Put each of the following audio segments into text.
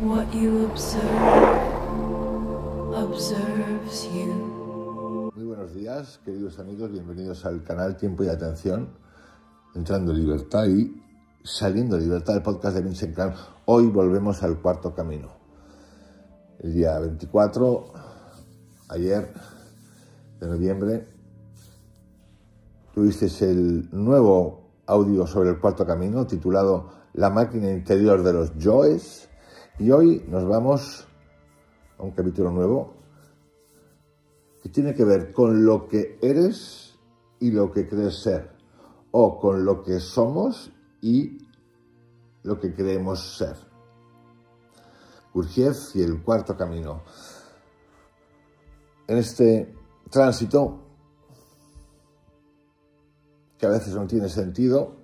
What you observe observes you. Muy buenos días, queridos amigos, bienvenidos al canal Tiempo y Atención, entrando en libertad y saliendo de libertad, el podcast de Vincent Clan. Hoy volvemos al cuarto camino. El día 24, ayer de noviembre, tuvisteis el nuevo audio sobre el cuarto camino titulado La máquina interior de los yoes, y hoy nos vamos a un capítulo nuevo que tiene que ver con lo que eres y lo que crees ser, o con lo que somos y lo que creemos ser. Gurdjieff y el cuarto camino. En este tránsito, que a veces no tiene sentido,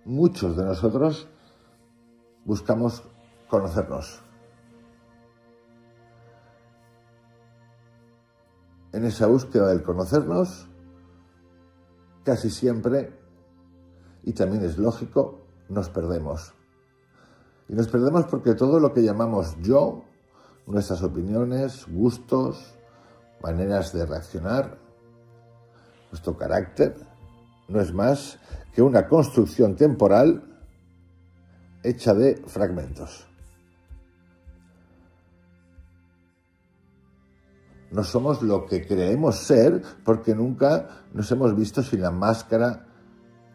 muchos de nosotros buscamos conocernos. En esa búsqueda del conocernos, casi siempre, y también es lógico, nos perdemos. Y nos perdemos porque todo lo que llamamos yo, nuestras opiniones, gustos, maneras de reaccionar, nuestro carácter, no es más que una construcción temporal hecha de fragmentos. No somos lo que creemos ser porque nunca nos hemos visto sin la máscara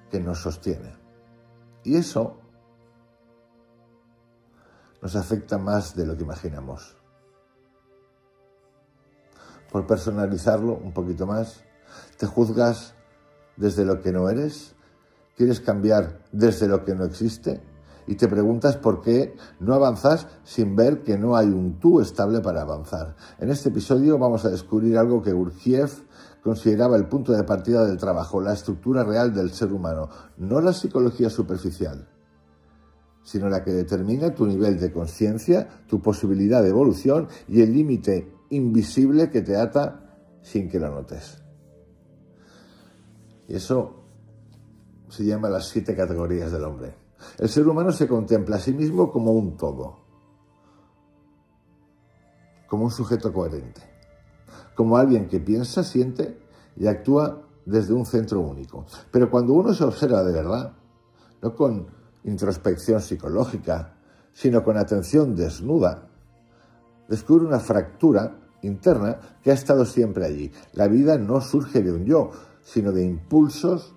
que nos sostiene. Y eso nos afecta más de lo que imaginamos. Por personalizarlo un poquito más, te juzgas desde lo que no eres, quieres cambiar desde lo que no existe y te preguntas por qué no avanzas sin ver que no hay un tú estable para avanzar. En este episodio vamos a descubrir algo que Gurdjieff consideraba el punto de partida del trabajo, la estructura real del ser humano, no la psicología superficial, sino la que determina tu nivel de conciencia, tu posibilidad de evolución y el límite invisible que te ata sin que lo notes. Y eso se llama las 7 categorías del hombre. El ser humano se contempla a sí mismo como un todo, como un sujeto coherente, como alguien que piensa, siente y actúa desde un centro único. Pero cuando uno se observa de verdad, no con introspección psicológica, sino con atención desnuda, descubre una fractura interna que ha estado siempre allí. La vida no surge de un yo, sino de impulsos,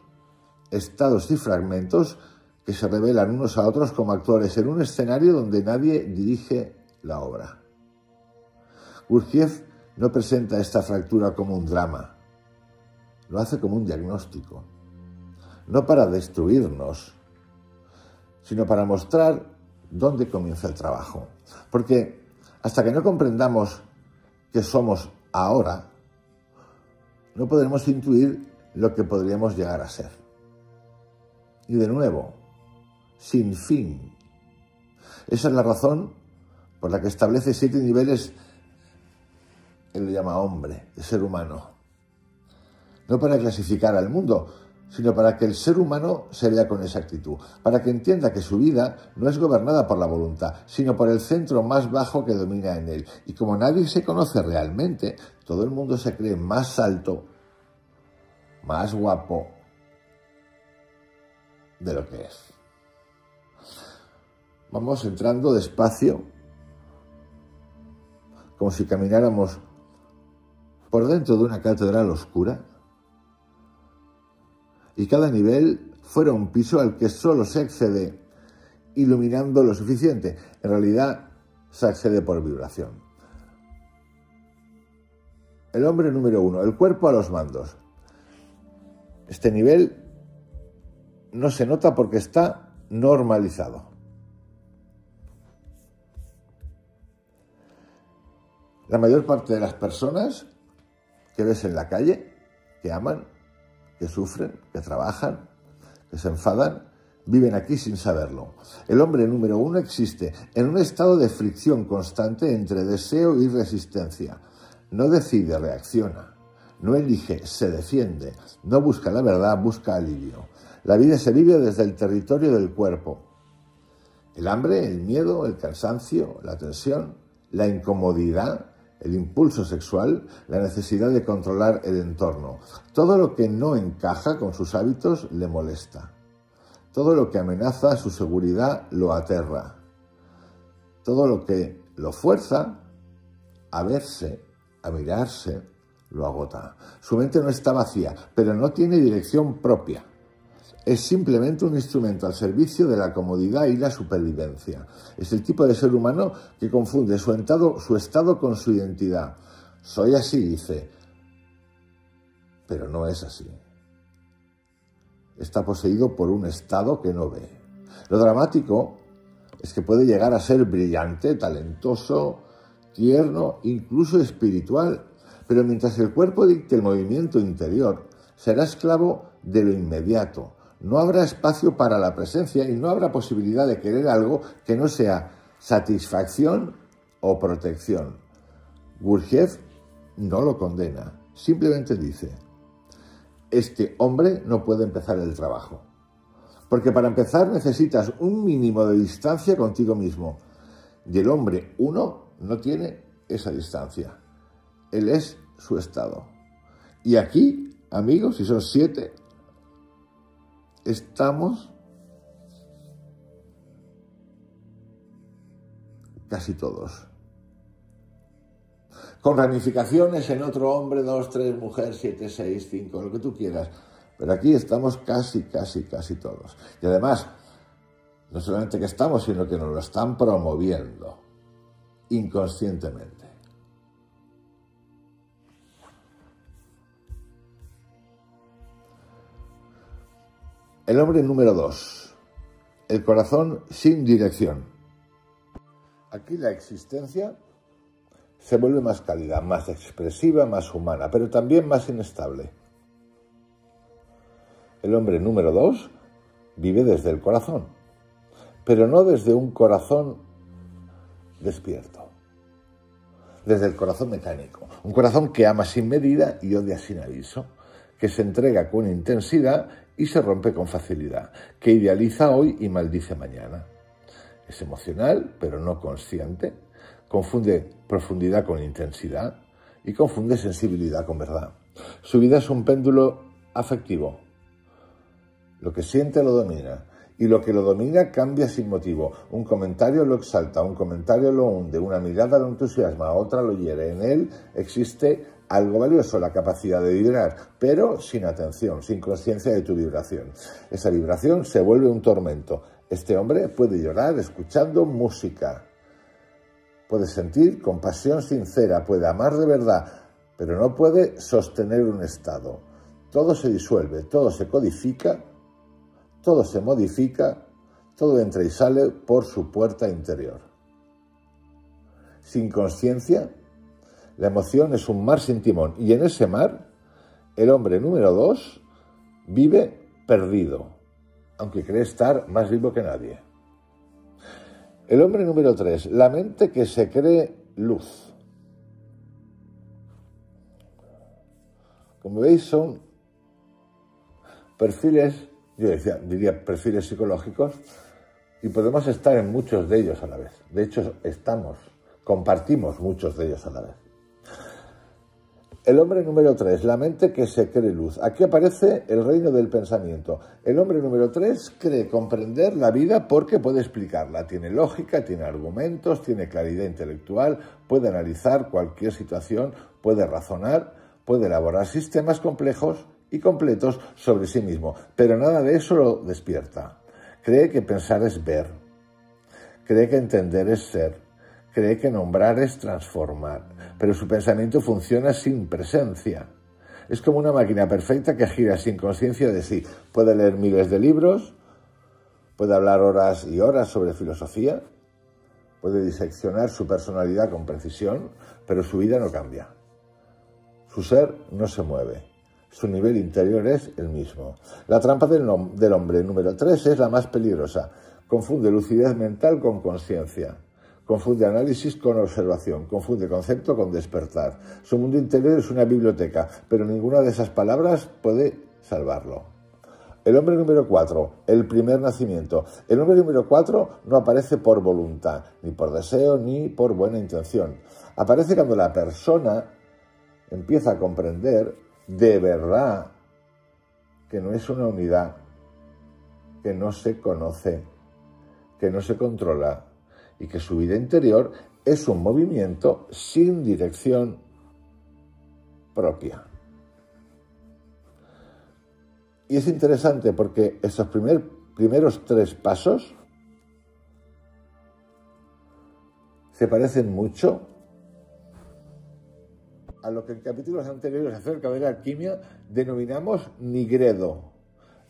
estados y fragmentos que se revelan unos a otros como actores en un escenario donde nadie dirige la obra. Gurdjieff no presenta esta fractura como un drama, lo hace como un diagnóstico, no para destruirnos, sino para mostrar dónde comienza el trabajo. Porque hasta que no comprendamos que somos ahora, no podremos intuir lo que podríamos llegar a ser. Y de nuevo, sin fin. Esa es la razón por la que establece 7 niveles, él lo llama hombre, de ser humano. No para clasificar al mundo, sino para que el ser humano se vea con exactitud, para que entienda que su vida no es gobernada por la voluntad, sino por el centro más bajo que domina en él. Y como nadie se conoce realmente, todo el mundo se cree más alto, más guapo de lo que es. Vamos entrando despacio, como si camináramos por dentro de una catedral oscura, y cada nivel fuera un piso al que solo se accede iluminando lo suficiente. En realidad, se accede por vibración. El hombre número 1, el cuerpo a los mandos. Este nivel no se nota porque está normalizado. La mayor parte de las personas que ves en la calle, que aman, que sufren, que trabajan, que se enfadan, viven aquí sin saberlo. El hombre número 1 existe en un estado de fricción constante entre deseo y resistencia. No decide, reacciona. No elige, se defiende. No busca la verdad, busca alivio. La vida se vive desde el territorio del cuerpo. El hambre, el miedo, el cansancio, la tensión, la incomodidad, el impulso sexual, la necesidad de controlar el entorno. Todo lo que no encaja con sus hábitos le molesta. Todo lo que amenaza su seguridad lo aterra. Todo lo que lo fuerza a verse, a mirarse, lo agota. Su mente no está vacía, pero no tiene dirección propia. Es simplemente un instrumento al servicio de la comodidad y la supervivencia. Es el tipo de ser humano que confunde su estado con su identidad. Soy así, dice, pero no es así. Está poseído por un estado que no ve. Lo dramático es que puede llegar a ser brillante, talentoso, tierno, incluso espiritual, pero mientras el cuerpo dicte el movimiento interior, será esclavo de lo inmediato. No habrá espacio para la presencia y no habrá posibilidad de querer algo que no sea satisfacción o protección. Gurdjieff no lo condena, simplemente dice: este hombre no puede empezar el trabajo. Porque para empezar necesitas un mínimo de distancia contigo mismo. Y el hombre uno no tiene esa distancia. Él es su estado. Y aquí, amigos, si son 7, estamos casi todos. Con ramificaciones en otro hombre, 2, 3, mujer, 7, 6, 5, lo que tú quieras. Pero aquí estamos casi todos. Y además, no solamente que estamos, sino que nos lo están promoviendo inconscientemente. El hombre número 2. El corazón sin dirección. Aquí la existencia se vuelve más cálida, más expresiva, más humana, pero también más inestable. El hombre número 2 vive desde el corazón, pero no desde un corazón despierto, desde el corazón mecánico, un corazón que ama sin medida y odia sin aviso, que se entrega con intensidad y se rompe con facilidad, que idealiza hoy y maldice mañana. Es emocional, pero no consciente, confunde profundidad con intensidad y confunde sensibilidad con verdad. Su vida es un péndulo afectivo. Lo que siente lo domina, y lo que lo domina cambia sin motivo. Un comentario lo exalta, un comentario lo hunde, una mirada lo entusiasma, otra lo hiere. En él existe algo valioso, la capacidad de vibrar, pero sin atención, sin conciencia de tu vibración. Esa vibración se vuelve un tormento. Este hombre puede llorar escuchando música, puede sentir compasión sincera, puede amar de verdad, pero no puede sostener un estado. Todo se disuelve, todo se codifica, todo se modifica, todo entra y sale por su puerta interior. Sin conciencia, la emoción es un mar sin timón, y en ese mar, el hombre número 2 vive perdido, aunque cree estar más vivo que nadie. El hombre número 3, la mente que se cree luz. Como veis, son perfiles, yo diría perfiles psicológicos, y podemos estar en muchos de ellos a la vez. De hecho, compartimos muchos de ellos a la vez. El hombre número 3, la mente que se cree luz. Aquí aparece el reino del pensamiento. El hombre número 3 cree comprender la vida porque puede explicarla. Tiene lógica, tiene argumentos, tiene claridad intelectual, puede analizar cualquier situación, puede razonar, puede elaborar sistemas complejos y completos sobre sí mismo. Pero nada de eso lo despierta. Cree que pensar es ver. Cree que entender es ser. Cree que nombrar es transformar, pero su pensamiento funciona sin presencia. Es como una máquina perfecta que gira sin conciencia de sí. Puede leer miles de libros, puede hablar horas y horas sobre filosofía, puede diseccionar su personalidad con precisión, pero su vida no cambia. Su ser no se mueve. Su nivel interior es el mismo. La trampa del hombre número 3 es la más peligrosa. Confunde lucidez mental con conciencia. Confunde análisis con observación, confunde concepto con despertar. Su mundo interior es una biblioteca, pero ninguna de esas palabras puede salvarlo. El hombre número 4, el primer nacimiento. El hombre número 4 no aparece por voluntad, ni por deseo, ni por buena intención. Aparece cuando la persona empieza a comprender de verdad que no es una unidad, que no se conoce, que no se controla y que su vida interior es un movimiento sin dirección propia. Y es interesante porque estos primeros 3 pasos se parecen mucho a lo que en capítulos anteriores acerca de la alquimia denominamos nigredo,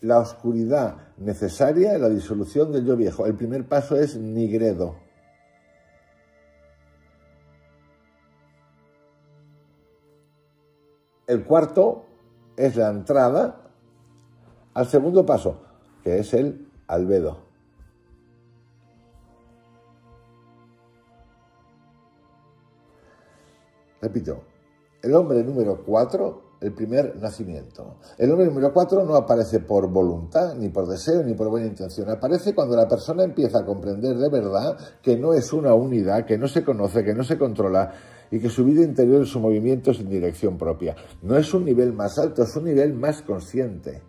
la oscuridad necesaria en la disolución del yo viejo. El primer paso es nigredo. El cuarto es la entrada al segundo paso, que es el albedo. Repito, el hombre número 4, el primer nacimiento. El hombre número 4 no aparece por voluntad, ni por deseo, ni por buena intención. Aparece cuando la persona empieza a comprender de verdad que no es una unidad, que no se conoce, que no se controla y que su vida interior es un movimiento sin dirección propia. No es un nivel más alto, es un nivel más consciente.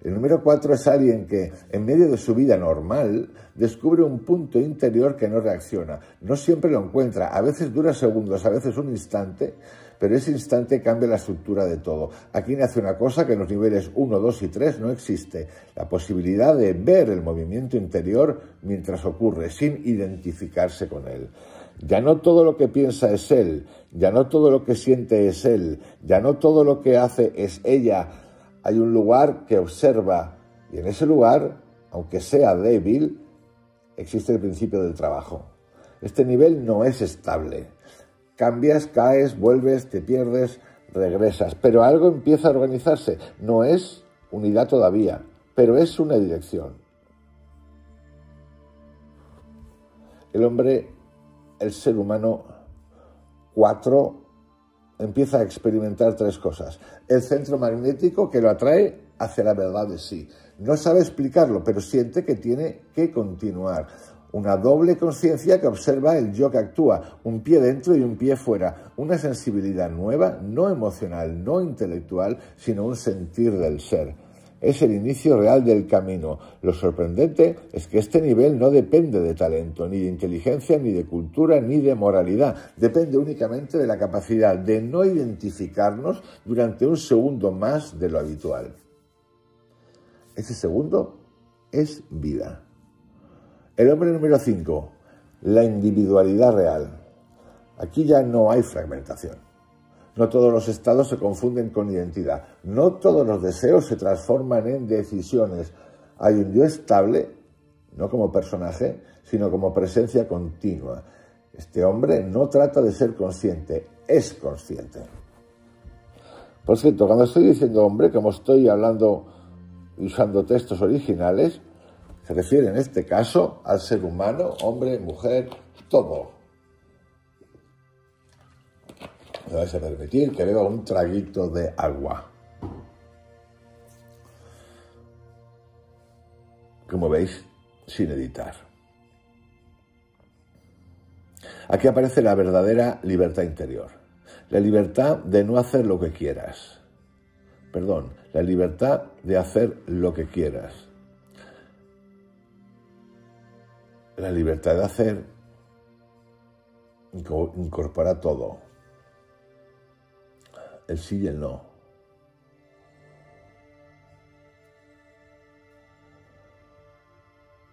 El número 4 es alguien que, en medio de su vida normal, descubre un punto interior que no reacciona. No siempre lo encuentra, a veces dura segundos, a veces un instante, pero ese instante cambia la estructura de todo. Aquí nace una cosa que en los niveles 1, 2 y 3 no existe. La posibilidad de ver el movimiento interior mientras ocurre, sin identificarse con él. Ya no todo lo que piensa es él, ya no todo lo que siente es él, ya no todo lo que hace es ella. Hay un lugar que observa y en ese lugar, aunque sea débil, existe el principio del trabajo. Este nivel no es estable. Cambias, caes, vuelves, te pierdes, regresas. Pero algo empieza a organizarse. No es unidad todavía, pero es una dirección. El hombre, el ser humano 4, empieza a experimentar 3 cosas. El centro magnético que lo atrae hacia la verdad de sí. No sabe explicarlo, pero siente que tiene que continuar. Una doble conciencia que observa el yo que actúa, un pie dentro y un pie fuera. Una sensibilidad nueva, no emocional, no intelectual, sino un sentir del ser. Es el inicio real del camino. Lo sorprendente es que este nivel no depende de talento, ni de inteligencia, ni de cultura, ni de moralidad. Depende únicamente de la capacidad de no identificarnos durante un segundo más de lo habitual. Ese segundo es vida. El hombre número 5, la individualidad real. Aquí ya no hay fragmentación. No todos los estados se confunden con identidad. No todos los deseos se transforman en decisiones. Hay un yo estable, no como personaje, sino como presencia continua. Este hombre no trata de ser consciente, es consciente. Por cierto, cuando estoy diciendo hombre, como estoy hablando y usando textos originales, se refiere en este caso al ser humano, hombre, mujer, todo. Me vais a permitir que beba un traguito de agua. Como veis, sin editar. Aquí aparece la verdadera libertad interior. La libertad de no hacer lo que quieras. Perdón, la libertad de hacer lo que quieras. La libertad de hacer incorpora todo. El sí y el no.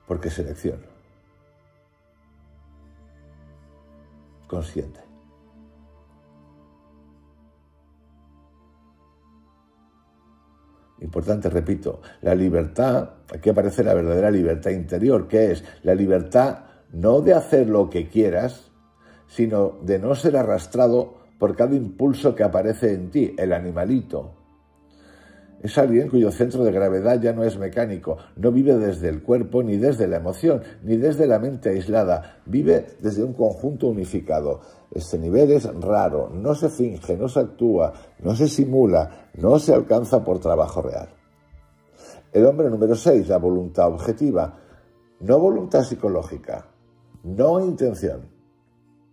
Porque selección. Consciente. Importante, repito, la libertad, aquí aparece la verdadera libertad interior, que es la libertad no de hacer lo que quieras, sino de no ser arrastrado por cada impulso que aparece en ti, el animalito. Es alguien cuyo centro de gravedad ya no es mecánico, no vive desde el cuerpo, ni desde la emoción, ni desde la mente aislada, vive desde un conjunto unificado. Este nivel es raro, no se finge, no se actúa, no se simula, no se alcanza por trabajo real. El hombre número 6, la voluntad objetiva. No voluntad psicológica, no intención,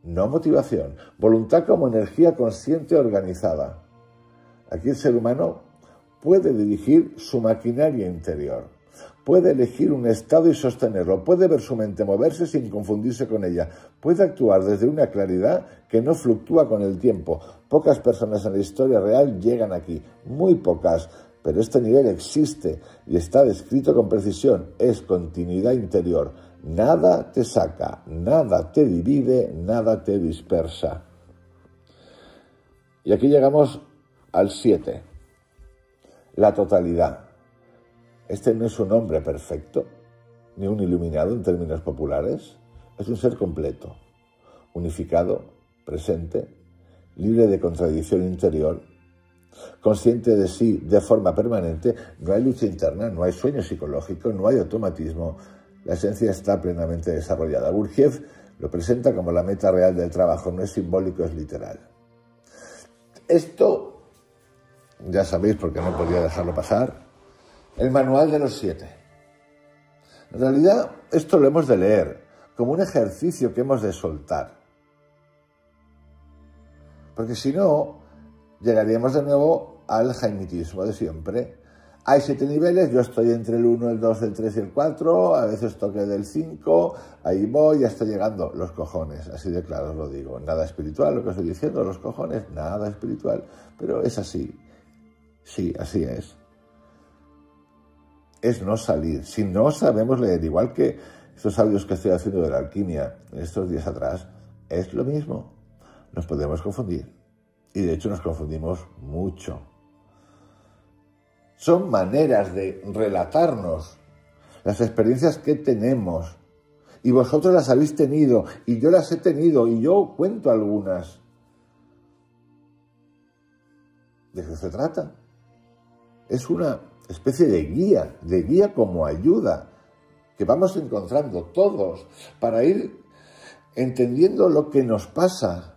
no motivación. Voluntad como energía consciente organizada. Aquí el ser humano puede dirigir su maquinaria interior, puede elegir un estado y sostenerlo, puede ver su mente moverse sin confundirse con ella, puede actuar desde una claridad que no fluctúa con el tiempo. Pocas personas en la historia real llegan aquí, muy pocas, pero este nivel existe y está descrito con precisión, es continuidad interior. Nada te saca, nada te divide, nada te dispersa. Y aquí llegamos al 7, la totalidad. Este no es un hombre perfecto, ni un iluminado en términos populares, es un ser completo, unificado, presente, libre de contradicción interior, consciente de sí de forma permanente. No hay lucha interna, no hay sueño psicológico, no hay automatismo, la esencia está plenamente desarrollada. Gurdjieff lo presenta como la meta real del trabajo, no es simbólico, es literal. Esto, ya sabéis porque no podía dejarlo pasar, el manual de los 7. En realidad, esto lo hemos de leer como un ejercicio que hemos de soltar. Porque si no, llegaríamos de nuevo al jaimitismo de siempre. Hay 7 niveles, yo estoy entre el 1, el 2, el 3 y el 4, a veces toqué del 5, ahí voy, ya estoy llegando. Los cojones, así de claro os lo digo. Nada espiritual lo que estoy diciendo, los cojones, nada espiritual. Pero es así. Sí, así es. Es no salir. Si no sabemos leer, igual que estos audios que estoy haciendo de la alquimia estos días atrás, es lo mismo. Nos podemos confundir. Y de hecho nos confundimos mucho. Son maneras de relatarnos las experiencias que tenemos. Y vosotros las habéis tenido, y yo las he tenido, y yo cuento algunas. ¿De qué se trata? Es una especie de guía como ayuda, que vamos encontrando todos para ir entendiendo lo que nos pasa.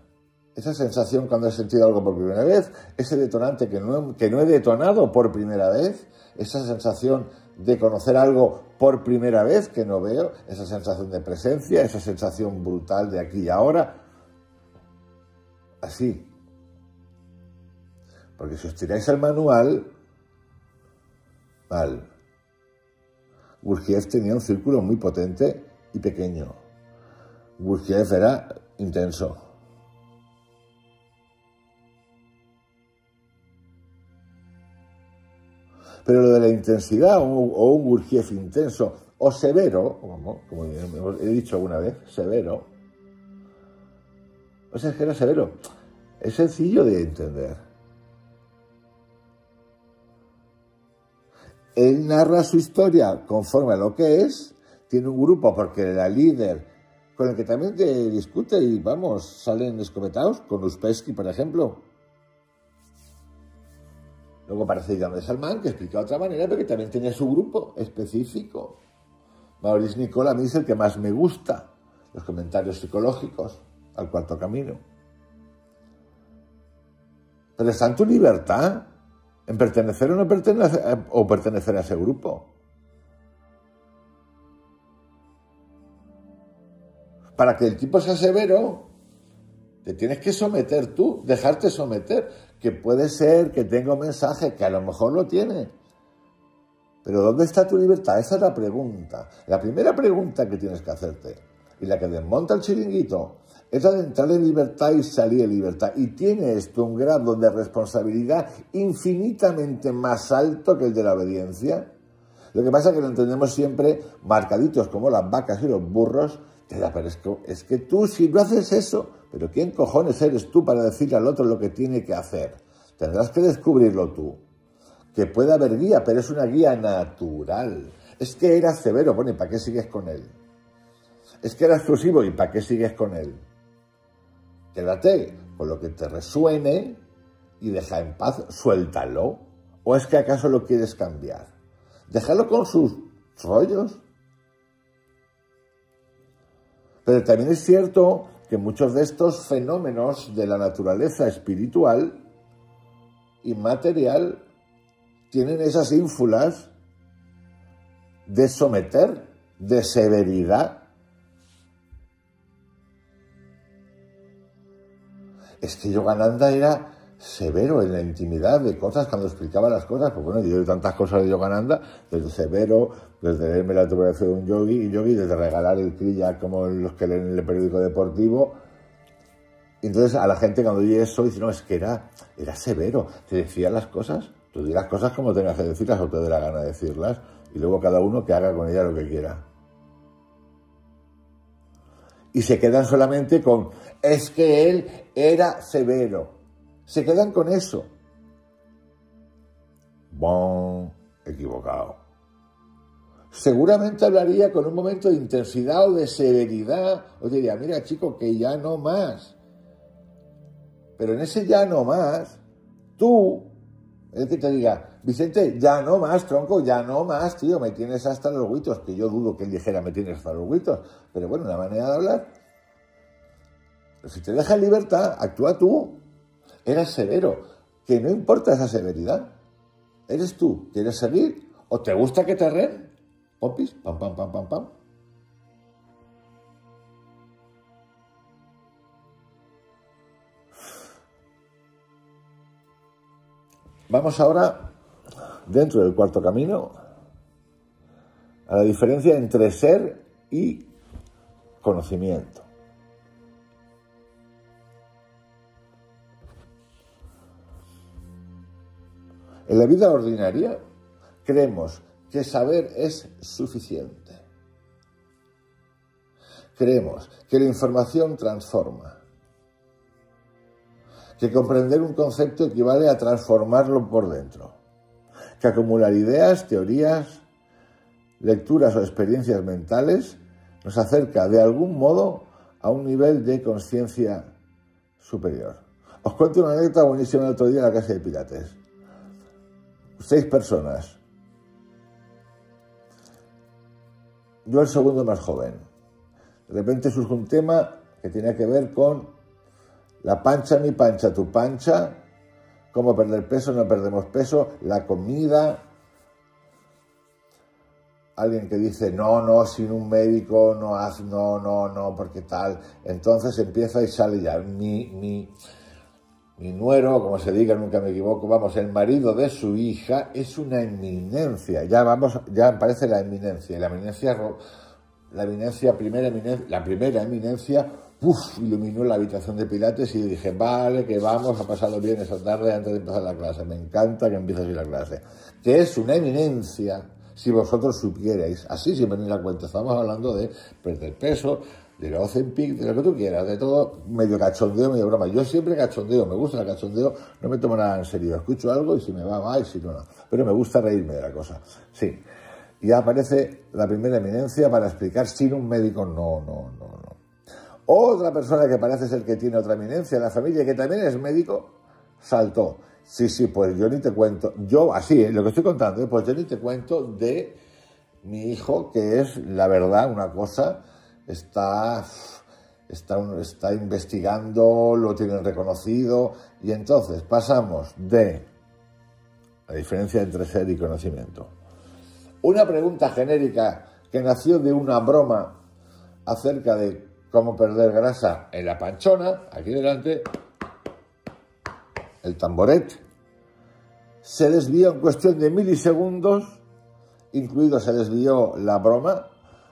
Esa sensación cuando he sentido algo por primera vez, ese detonante que no he detonado por primera vez, esa sensación de conocer algo por primera vez que no veo, esa sensación de presencia, esa sensación brutal de aquí y ahora. Así. Porque si os tiráis el manual, mal. Gurdjieff tenía un círculo muy potente y pequeño. Gurdjieff era intenso. Pero lo de la intensidad o un Gurdjieff intenso o severo, como he dicho alguna vez, severo, o sea, es que era severo, es sencillo de entender. Él narra su historia conforme a lo que es, tiene un grupo porque era líder, con el que también te discute y vamos, salen escopetados, con Uspensky, por ejemplo. Luego aparece Jan de Salman, que explica de otra manera, pero que también tenía su grupo específico. Maurice Nicoll a mí es el que más me gusta, los comentarios psicológicos al cuarto camino. Pero está en tu libertad, en pertenecer o no pertenecer, o pertenecer a ese grupo. Para que el tipo sea severo, te tienes que someter tú, dejarte someter. Que puede ser que tenga un mensaje, que a lo mejor lo tiene. Pero ¿dónde está tu libertad? Esa es la pregunta. La primera pregunta que tienes que hacerte, y la que desmonta el chiringuito, es la de entrar en libertad y salir en libertad. Y tiene esto un grado de responsabilidad infinitamente más alto que el de la obediencia. Lo que pasa es que lo entendemos siempre marcaditos como las vacas y los burros. Pero es que tú, si no haces eso, pero ¿quién cojones eres tú para decirle al otro lo que tiene que hacer? Tendrás que descubrirlo tú. Que puede haber guía, pero es una guía natural. Es que era severo, bueno, ¿y para qué sigues con él? Es que era exclusivo, ¿y para qué sigues con él? Quédate con lo que te resuene y deja en paz, suéltalo. ¿O es que acaso lo quieres cambiar? Déjalo con sus rollos. Pero también es cierto que muchos de estos fenómenos de la naturaleza espiritual y material tienen esas ínfulas de someter, de severidad. Es que Yogananda era severo en la intimidad de cosas, cuando explicaba las cosas. Pues bueno, yo he oído tantas cosas de Yogananda, desde severo, desde leerme la autobiografía de un yogi, desde regalar el kriya como los que leen el periódico deportivo. Y entonces a la gente cuando oye eso dice, no, es que era severo, te decía las cosas, tú dirás cosas como tengas que decirlas o te dé la gana de decirlas, y luego cada uno que haga con ella lo que quiera. Y se quedan solamente con, es que él era severo. Se quedan con eso. Bon, equivocado. Seguramente hablaría con un momento de intensidad o de severidad. O diría, mira chico, que ya no más. Pero en ese ya no más, tú, es que te diga, Vicente, ya no más, tronco, ya no más, tío, me tienes hasta los huitos, que yo dudo que él dijera me tienes hasta los huitos, pero bueno, una manera de hablar. Pero si te deja en libertad, actúa tú. Eres severo, que no importa esa severidad. Eres tú, ¿quieres seguir? ¿O te gusta que te reen? Popis, pam, pam, pam, pam, pam. Vamos ahora, dentro del cuarto camino, a la diferencia entre ser y conocimiento. En la vida ordinaria creemos que saber es suficiente. Creemos que la información transforma, que comprender un concepto equivale a transformarlo por dentro, que acumular ideas, teorías, lecturas o experiencias mentales nos acerca de algún modo a un nivel de conciencia superior. Os cuento una anécdota buenísima el otro día en la clase de Pilates. 6 personas. Yo el segundo más joven. De repente surge un tema que tenía que ver con la pancha, mi pancha, tu pancha, cómo perder peso, no perdemos peso, la comida. Alguien que dice, no, sin un médico no haz, no, porque tal. Entonces empieza y sale ya mi nuero, como se diga, nunca me equivoco, vamos, el marido de su hija es una eminencia, ya aparece la eminencia, y la primera eminencia, iluminó la habitación de Pilates y dije, vale, que vamos a pasarlo bien esa tarde antes de empezar la clase, me encanta que empieces así la clase, que es una eminencia, si vosotros supierais, así sin venir a cuenta, estamos hablando de perder peso, de la Ozempic, de lo que tú quieras, de todo, medio cachondeo, medio broma. Yo siempre cachondeo, me gusta el cachondeo, no me tomo nada en serio. Escucho algo y si me va, y si no, no. Pero me gusta reírme de la cosa. Sí. Y aparece la primera eminencia para explicar sin un médico, no. Otra persona que parece ser que tiene otra eminencia en la familia, que también es médico, saltó. Sí, pues yo ni te cuento. Yo, así, lo que estoy contando, pues yo ni te cuento de mi hijo, que es, la verdad, una cosa... Está investigando, lo tienen reconocido, y entonces pasamos de la diferencia entre ser y conocimiento. Una pregunta genérica que nació de una broma acerca de cómo perder grasa en la panchona, aquí delante, el tamboret, se desvió en cuestión de milisegundos, incluido se desvió la broma,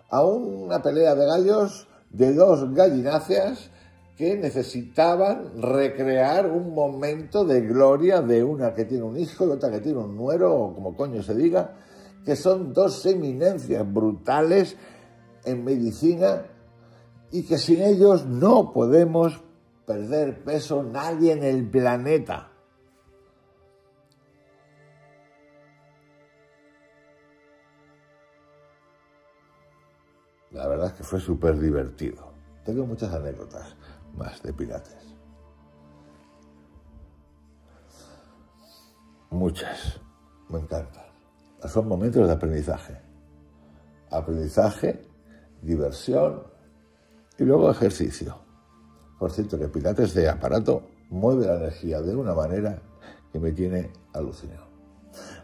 a una pelea de gallos de 2 gallináceas que necesitaban recrear un momento de gloria de una que tiene un hijo y otra que tiene un nuero, o como coño se diga, que son 2 eminencias brutales en medicina y que sin ellos no podemos perder peso nadie en el planeta. La verdad es que fue súper divertido. Tengo muchas anécdotas más de Pilates. Muchas. Me encantan. Son momentos de aprendizaje. Aprendizaje, diversión y luego ejercicio. Por cierto, que Pilates de aparato mueve la energía de una manera que me tiene alucinado.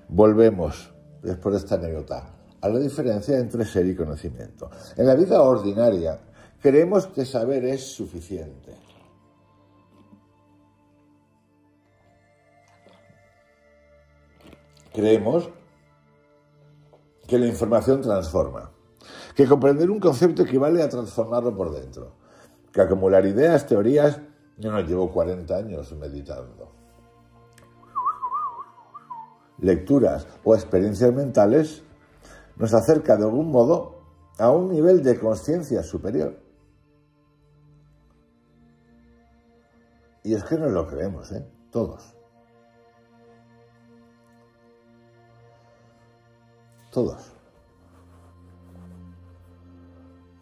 Volvemos, después de esta anécdota, a la diferencia entre ser y conocimiento. En la vida ordinaria, creemos que saber es suficiente. Creemos que la información transforma, que comprender un concepto equivale a transformarlo por dentro, que acumular ideas, teorías. Yo no llevo 40 años meditando. Lecturas o experiencias mentales nos acerca de algún modo a un nivel de conciencia superior. Y es que nos lo creemos, todos. Todos.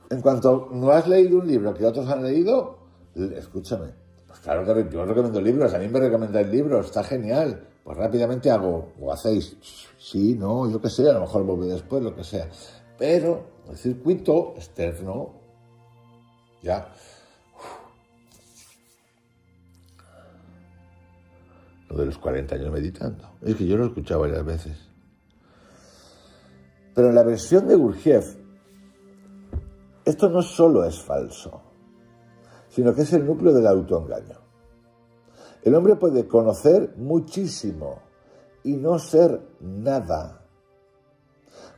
En cuanto no has leído un libro que otros han leído, escúchame, pues claro que yo recomiendo libros, a mí me recomendáis libros, está genial, pues rápidamente hago, o hacéis, sí, no, yo qué sé, a lo mejor volví después, lo que sea, pero el circuito externo, ya, lo de los 40 años meditando, es que yo lo he escuchado varias veces. Pero en la versión de Gurdjieff, esto no solo es falso, sino que es el núcleo del autoengaño. El hombre puede conocer muchísimo y no ser nada.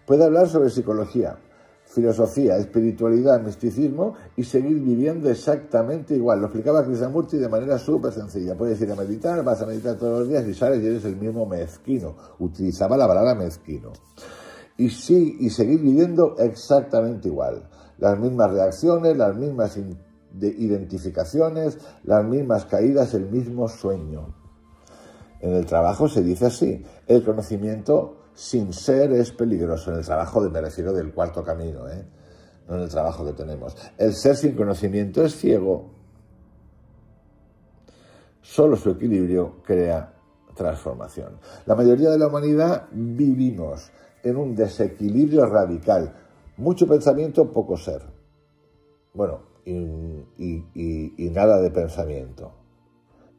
Puede hablar sobre psicología, filosofía, espiritualidad, misticismo y seguir viviendo exactamente igual. Lo explicaba Krishnamurti de manera súper sencilla. Puedes ir a meditar, vas a meditar todos los días y sales y eres el mismo mezquino. Utilizaba la palabra mezquino. Y seguir viviendo exactamente igual. Las mismas reacciones, las mismas identificaciones, las mismas caídas, el mismo sueño. En el trabajo se dice así: el conocimiento sin ser es peligroso. En el trabajo, me refiero del cuarto camino, no en el trabajo que tenemos. El ser sin conocimiento es ciego. Solo su equilibrio crea transformación. La mayoría de la humanidad vivimos en un desequilibrio radical. Mucho pensamiento, poco ser. Bueno, y nada de pensamiento.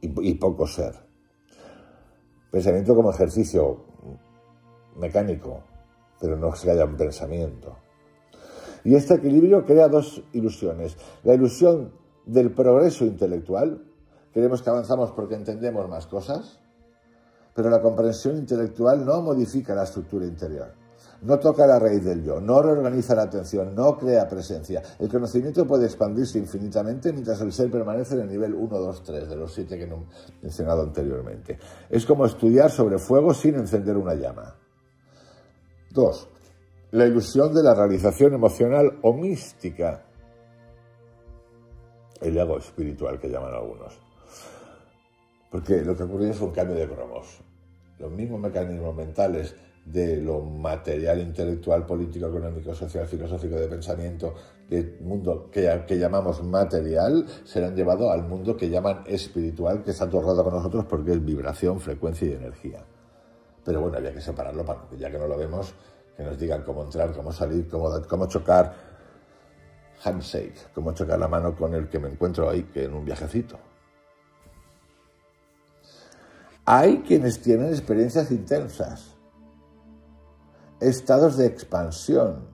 Y poco ser. Pensamiento como ejercicio mecánico, pero no se haya un pensamiento. Y este equilibrio crea dos ilusiones. La ilusión del progreso intelectual. Creemos que avanzamos porque entendemos más cosas. Pero la comprensión intelectual no modifica la estructura interior, no toca la raíz del yo, no reorganiza la atención, no crea presencia. El conocimiento puede expandirse infinitamente mientras el ser permanece en el nivel 1, 2, 3, de los 7 que he mencionado anteriormente. Es como estudiar sobre fuego sin encender una llama. 2. La ilusión de la realización emocional o mística. El ego espiritual que llaman algunos. Porque lo que ocurrió es un cambio de cromos. Los mismos mecanismos mentales de lo material, intelectual, político, económico, social, filosófico, de pensamiento, del mundo que llamamos material, serán llevados al mundo que llaman espiritual, que está todo el rato con nosotros porque es vibración, frecuencia y energía. Pero bueno, había que separarlo para que ya que no lo vemos, que nos digan cómo entrar, cómo salir, cómo chocar, handshake, cómo chocar la mano con el que me encuentro ahí, que en un viajecito. Hay quienes tienen experiencias intensas, estados de expansión,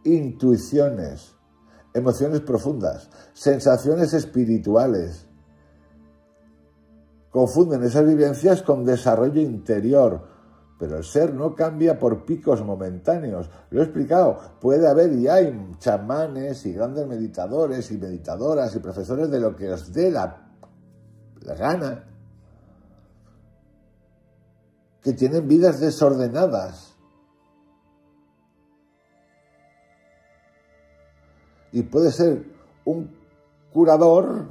intuiciones, emociones profundas, sensaciones espirituales. Confunden esas vivencias con desarrollo interior, pero el ser no cambia por picos momentáneos. Lo he explicado, puede haber y hay chamanes y grandes meditadores y meditadoras y profesores de lo que os dé la gana, que tienen vidas desordenadas. Y puede ser un curador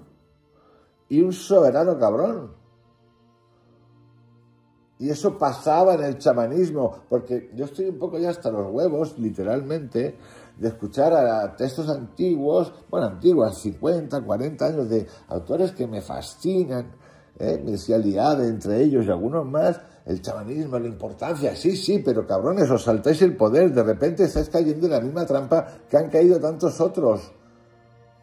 y un soberano cabrón. Y eso pasaba en el chamanismo, porque yo estoy un poco ya hasta los huevos, literalmente, de escuchar a textos antiguos, 50, 40 años, de autores que me fascinan, Mircea Eliade, entre ellos y algunos más, el chamanismo, la importancia, sí, pero cabrones, os saltáis el poder, de repente estáis cayendo en la misma trampa que han caído tantos otros.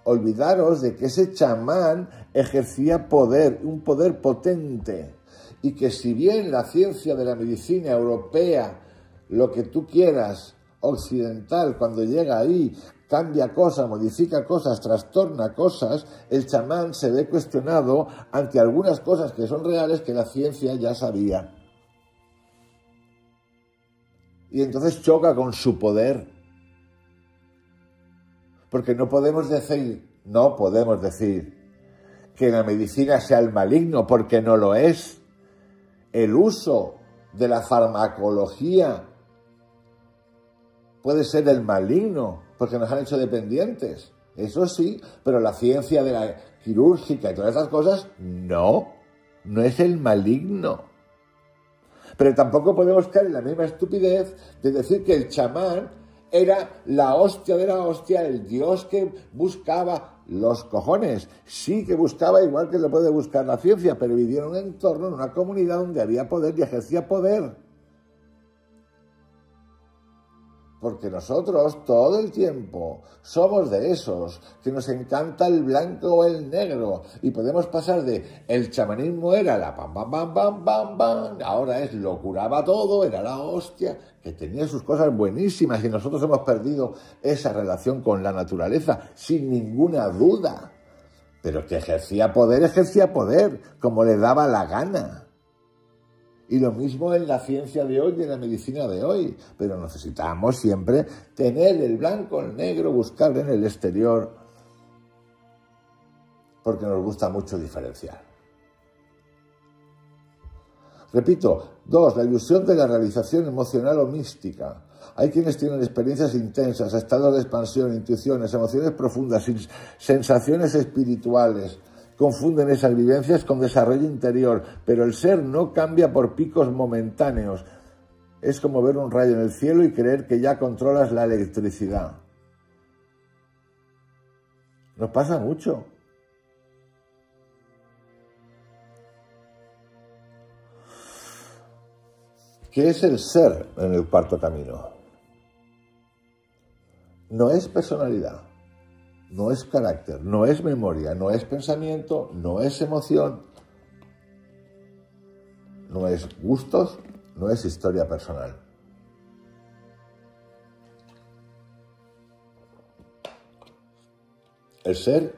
Olvidaros de que ese chamán ejercía poder, un poder potente, y que si bien la ciencia de la medicina europea, lo que tú quieras, occidental, cuando llega ahí, cambia cosas, modifica cosas, trastorna cosas, el chamán se ve cuestionado ante algunas cosas que son reales que la ciencia ya sabía. Y entonces choca con su poder. Porque no podemos decir que la medicina sea el maligno, porque no lo es. El uso de la farmacología puede ser el maligno, porque nos han hecho dependientes. Eso sí, pero la ciencia de la quirúrgica y todas esas cosas, no es el maligno. Pero tampoco podemos caer en la misma estupidez de decir que el chamán era la hostia de la hostia, el dios que buscaba los cojones. Sí que buscaba igual que lo puede buscar la ciencia, pero vivía en un entorno, en una comunidad donde había poder y ejercía poder. Porque nosotros todo el tiempo somos de esos que nos encanta el blanco o el negro y podemos pasar de el chamanismo era la pam pam pam pam pam pam, ahora es lo curaba todo, era la hostia, que tenía sus cosas buenísimas y nosotros hemos perdido esa relación con la naturaleza sin ninguna duda, pero que ejercía poder como le daba la gana. Y lo mismo en la ciencia de hoy y en la medicina de hoy. Pero necesitamos siempre tener el blanco, el negro, buscar en el exterior, porque nos gusta mucho diferenciar. Repito, 2, la ilusión de la realización emocional o mística. Hay quienes tienen experiencias intensas, estados de expansión, intuiciones, emociones profundas, sensaciones espirituales. Confunden esas vivencias con desarrollo interior, pero el ser no cambia por picos momentáneos. Es como ver un rayo en el cielo y creer que ya controlas la electricidad. Nos pasa mucho. ¿Qué es el ser en el cuarto camino? No es personalidad. No es carácter, no es memoria, no es pensamiento, no es emoción, no es gustos, no es historia personal. El ser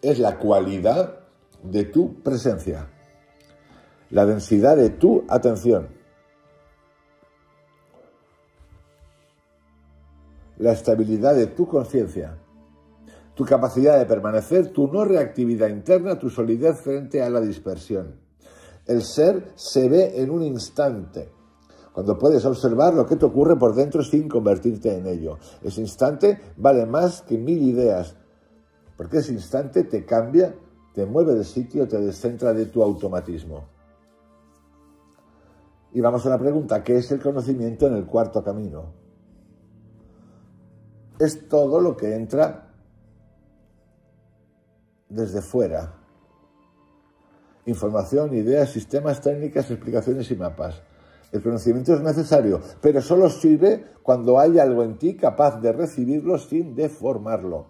es la cualidad de tu presencia, la densidad de tu atención, la estabilidad de tu conciencia, tu capacidad de permanecer, tu no reactividad interna, tu solidez frente a la dispersión. El ser se ve en un instante, cuando puedes observar lo que te ocurre por dentro sin convertirte en ello. Ese instante vale más que 1000 ideas, porque ese instante te cambia, te mueve de sitio, te descentra de tu automatismo. Y vamos a la pregunta, ¿qué es el conocimiento en el cuarto camino? Es todo lo que entra desde fuera. Información, ideas, sistemas, técnicas, explicaciones y mapas. El conocimiento es necesario, pero solo sirve cuando hay algo en ti capaz de recibirlo sin deformarlo.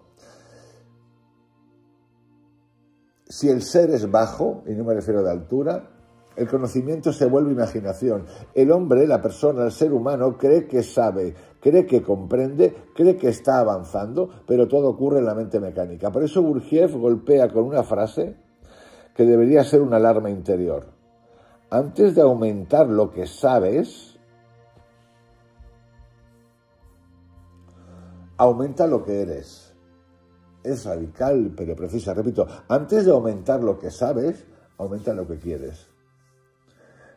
Si el ser es bajo, y no me refiero de altura, el conocimiento se vuelve imaginación. El hombre, la persona, el ser humano cree que sabe, cree que comprende, cree que está avanzando, pero todo ocurre en la mente mecánica. Por eso Gurdjieff golpea con una frase que debería ser una alarma interior. Antes de aumentar lo que sabes, aumenta lo que eres. Es radical, pero precisa. Repito, antes de aumentar lo que sabes, aumenta lo que quieres.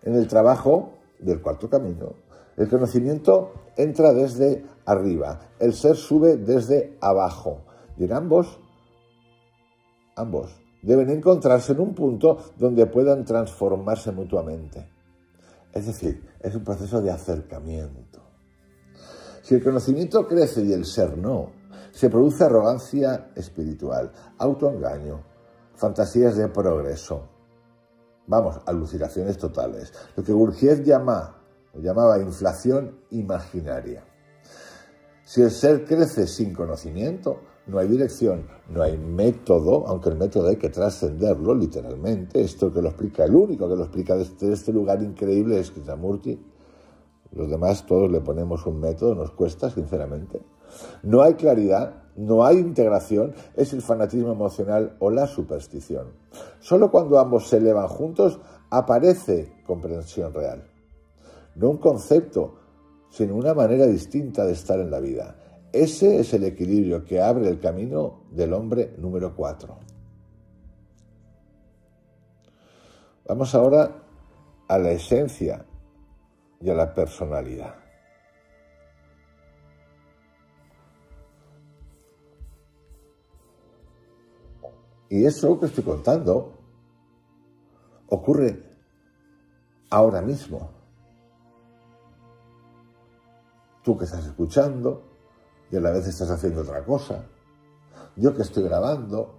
En el trabajo del cuarto camino, el conocimiento entra desde arriba, el ser sube desde abajo. Y en ambos deben encontrarse en un punto donde puedan transformarse mutuamente. Es decir, es un proceso de acercamiento. Si el conocimiento crece y el ser no, se produce arrogancia espiritual, autoengaño, fantasías de progreso. Vamos, alucinaciones totales. Lo que Gurdjieff llamaba inflación imaginaria. Si el ser crece sin conocimiento, no hay dirección, no hay método, aunque el método hay que trascenderlo literalmente. Esto que lo explica, el único que lo explica desde este lugar increíble es Krishnamurti. Los demás todos le ponemos un método, nos cuesta, sinceramente. No hay claridad, no hay integración, es el fanatismo emocional o la superstición. Solo cuando ambos se elevan juntos aparece comprensión real. No un concepto, sino una manera distinta de estar en la vida. Ese es el equilibrio que abre el camino del hombre número 4. Vamos ahora a la esencia y a la personalidad. Y eso que estoy contando ocurre ahora mismo. Tú que estás escuchando y a la vez estás haciendo otra cosa. Yo que estoy grabando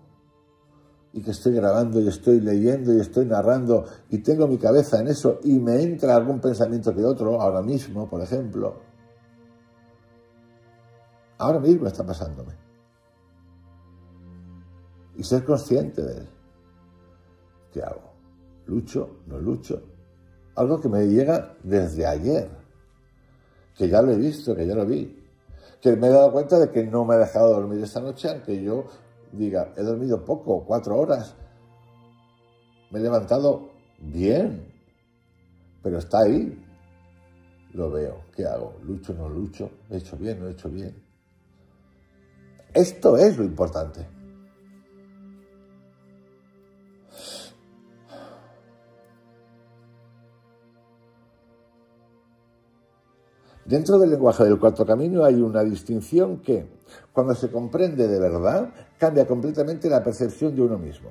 y estoy leyendo y estoy narrando y tengo mi cabeza en eso y me entra algún pensamiento que otro, ahora mismo, por ejemplo. Ahora mismo está pasándome. Y ser consciente de él. ¿Qué hago? ¿Lucho? ¿No lucho? Algo que me llega desde ayer. Que ya lo he visto, que ya lo vi. Que me he dado cuenta de que no me he dejado dormir esta noche, aunque yo diga, he dormido poco, 4 horas. Me he levantado bien. Pero está ahí. Lo veo. ¿Qué hago? ¿Lucho? ¿No lucho? ¿He hecho bien? ¿No he hecho bien? Esto es lo importante. Dentro del lenguaje del cuarto camino hay una distinción que, cuando se comprende de verdad, cambia completamente la percepción de uno mismo.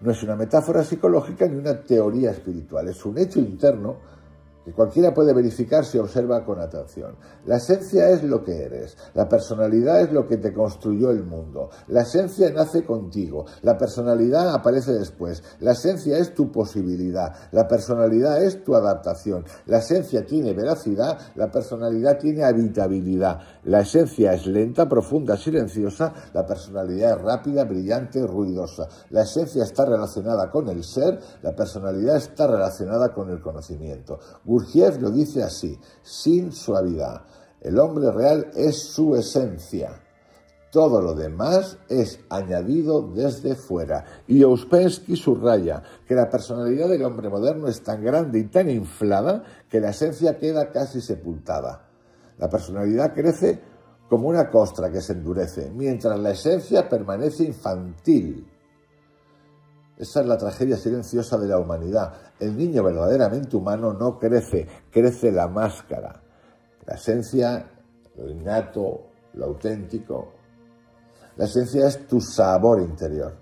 No es una metáfora psicológica ni una teoría espiritual, es un hecho interno que cualquiera puede verificar si observa con atención. La esencia es lo que eres, la personalidad es lo que te construyó el mundo. La esencia nace contigo, la personalidad aparece después. La esencia es tu posibilidad, la personalidad es tu adaptación. La esencia tiene veracidad, la personalidad tiene habitabilidad. La esencia es lenta, profunda, silenciosa, la personalidad es rápida, brillante, ruidosa. La esencia está relacionada con el ser, la personalidad está relacionada con el conocimiento. Gurdjieff lo dice así, sin suavidad. El hombre real es su esencia. Todo lo demás es añadido desde fuera. Y Ouspensky subraya que la personalidad del hombre moderno es tan grande y tan inflada que la esencia queda casi sepultada. La personalidad crece como una costra que se endurece, mientras la esencia permanece infantil. Esa es la tragedia silenciosa de la humanidad. El niño verdaderamente humano no crece, crece la máscara. La esencia, lo innato, lo auténtico. La esencia es tu sabor interior.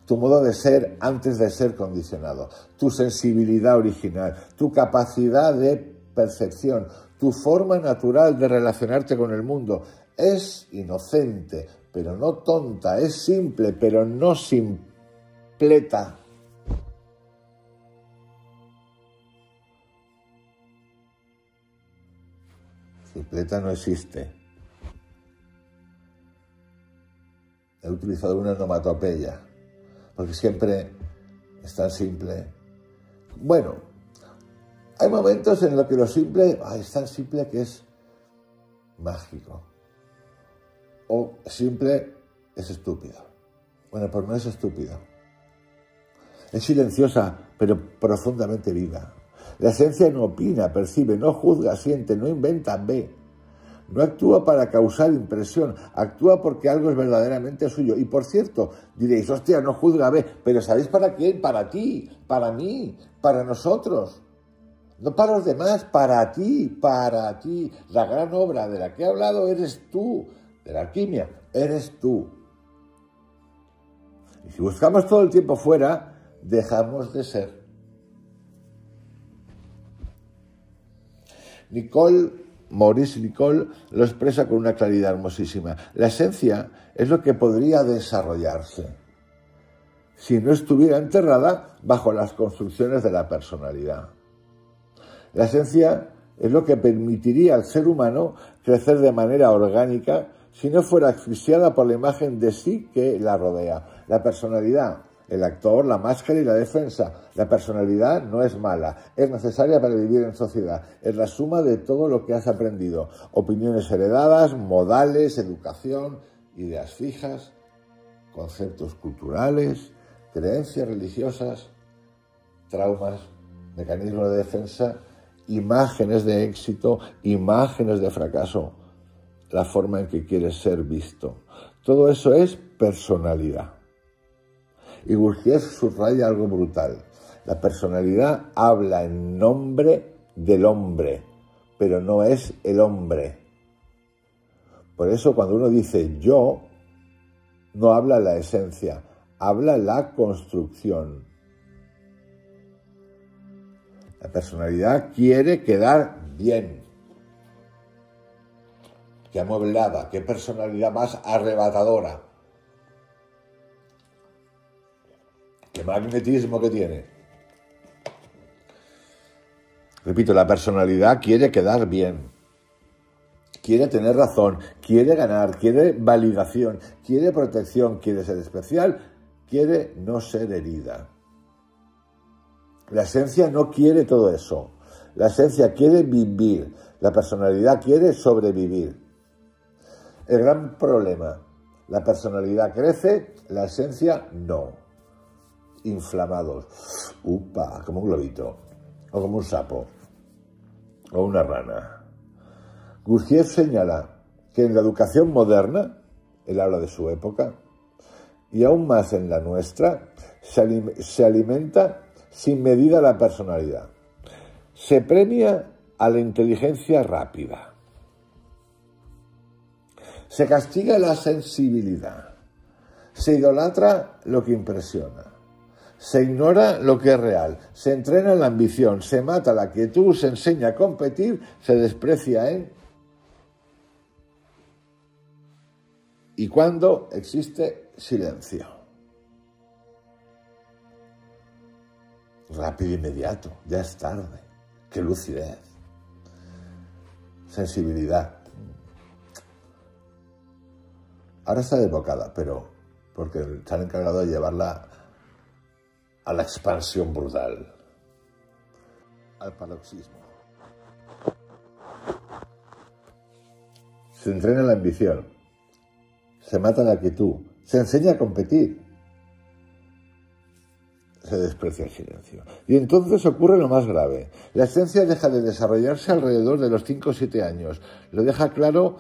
Tu modo de ser antes de ser condicionado. Tu sensibilidad original. Tu capacidad de percepción. Tu forma natural de relacionarte con el mundo. Es inocente, pero no tonta. Es simple, pero no simple. Simpleta. Simpleta no existe. He utilizado una onomatopeya, porque siempre es tan simple. Bueno, hay momentos en los que lo simple es tan simple que es mágico. O simple es estúpido. Bueno, pues no es estúpido. Es silenciosa, pero profundamente viva. La esencia no opina, percibe, no juzga, siente, no inventa, ve. No actúa para causar impresión, actúa porque algo es verdaderamente suyo. Y por cierto, diréis, hostia, no juzga, ve, pero ¿sabéis para quién? Para ti, para mí, para nosotros. No para los demás, para ti, para ti. La gran obra de la que he hablado eres tú, de la alquimia, eres tú. Y si buscamos todo el tiempo fuera, dejamos de ser. Maurice Nicole lo expresa con una claridad hermosísima. La esencia es lo que podría desarrollarse si no estuviera enterrada bajo las construcciones de la personalidad. La esencia es lo que permitiría al ser humano crecer de manera orgánica si no fuera asfixiada por la imagen de sí que la rodea. La personalidad el actor, la máscara y la defensa. La personalidad no es mala, es necesaria para vivir en sociedad. Es la suma de todo lo que has aprendido. Opiniones heredadas, modales, educación, ideas fijas, conceptos culturales, creencias religiosas, traumas, mecanismos de defensa, imágenes de éxito, imágenes de fracaso, la forma en que quieres ser visto. Todo eso es personalidad. Y Gurdjieff subraya algo brutal. La personalidad habla en nombre del hombre, pero no es el hombre. Por eso cuando uno dice yo, no habla la esencia, habla la construcción. La personalidad quiere quedar bien. Qué amueblada, qué personalidad más arrebatadora. Qué magnetismo que tiene. Repito, la personalidad quiere quedar bien. Quiere tener razón, quiere ganar, quiere validación, quiere protección, quiere ser especial, quiere no ser herida. La esencia no quiere todo eso. La esencia quiere vivir. La personalidad quiere sobrevivir. El gran problema, la personalidad crece, la esencia no. Inflamados, como un globito, o como un sapo, o una rana. Gurdjieff señala que en la educación moderna, él habla de su época, y aún más en la nuestra, se alimenta sin medida la personalidad. Se premia a la inteligencia rápida. Se castiga la sensibilidad. Se idolatra lo que impresiona. Se ignora lo que es real, se entrena la ambición, se mata la quietud, se enseña a competir, se desprecia y cuando existe silencio. Rápido e inmediato, ya es tarde. Qué lucidez. Sensibilidad. Ahora está desbocada, pero porque se han encargado de llevarla a la expansión brutal, al paroxismo. Se entrena la ambición, se mata la quietud, se enseña a competir, se desprecia el silencio. Y entonces ocurre lo más grave. La esencia deja de desarrollarse alrededor de los 5 o 7 años. Lo deja claro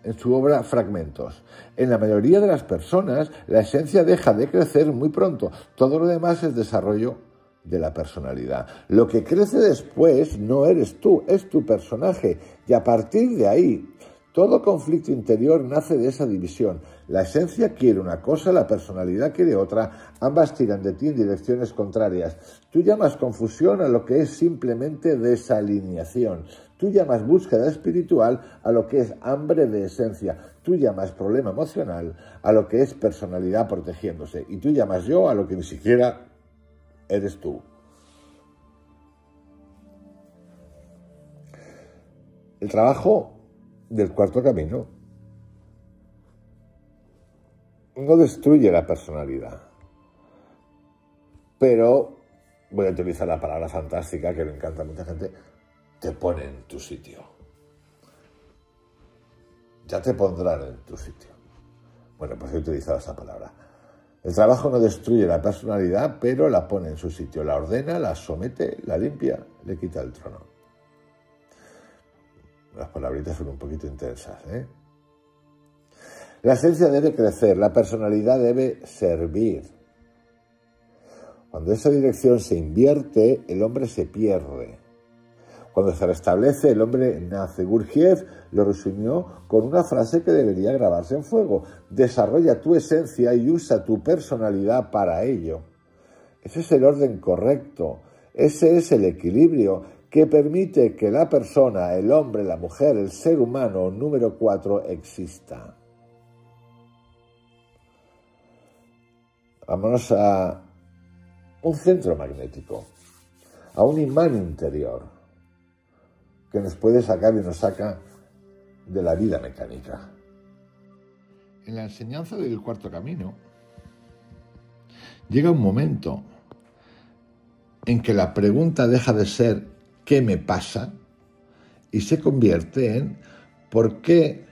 en su obra Fragmentos. En la mayoría de las personas, la esencia deja de crecer muy pronto. Todo lo demás es desarrollo de la personalidad. Lo que crece después no eres tú, es tu personaje. Y a partir de ahí, todo conflicto interior nace de esa división. La esencia quiere una cosa, la personalidad quiere otra. Ambas tiran de ti en direcciones contrarias. Tú llamas confusión a lo que es simplemente desalineación. Tú llamas búsqueda espiritual a lo que es hambre de esencia. Tú llamas problema emocional a lo que es personalidad protegiéndose. Y tú llamas yo a lo que ni siquiera eres tú. El trabajo del cuarto camino no destruye la personalidad, pero voy a utilizar la palabra fantástica que le encanta a mucha gente, te pone en tu sitio. Ya te pondrán en tu sitio. Bueno, pues he utilizado esa palabra. El trabajo no destruye la personalidad, pero la pone en su sitio, la ordena, la somete, la limpia, le quita el trono. Las palabritas son un poquito intensas, ¿eh? La esencia debe crecer, la personalidad debe servir. Cuando esa dirección se invierte, el hombre se pierde. Cuando se restablece, el hombre nace. Gurdjieff lo resumió con una frase que debería grabarse en fuego. Desarrolla tu esencia y usa tu personalidad para ello. Ese es el orden correcto. Ese es el equilibrio que permite que la persona, el hombre, la mujer, el ser humano número 4 exista. Vámonos a un centro magnético, a un imán interior que nos puede sacar y nos saca de la vida mecánica. En la enseñanza del cuarto camino llega un momento en que la pregunta deja de ser ¿qué me pasa? Y se convierte en ¿por qué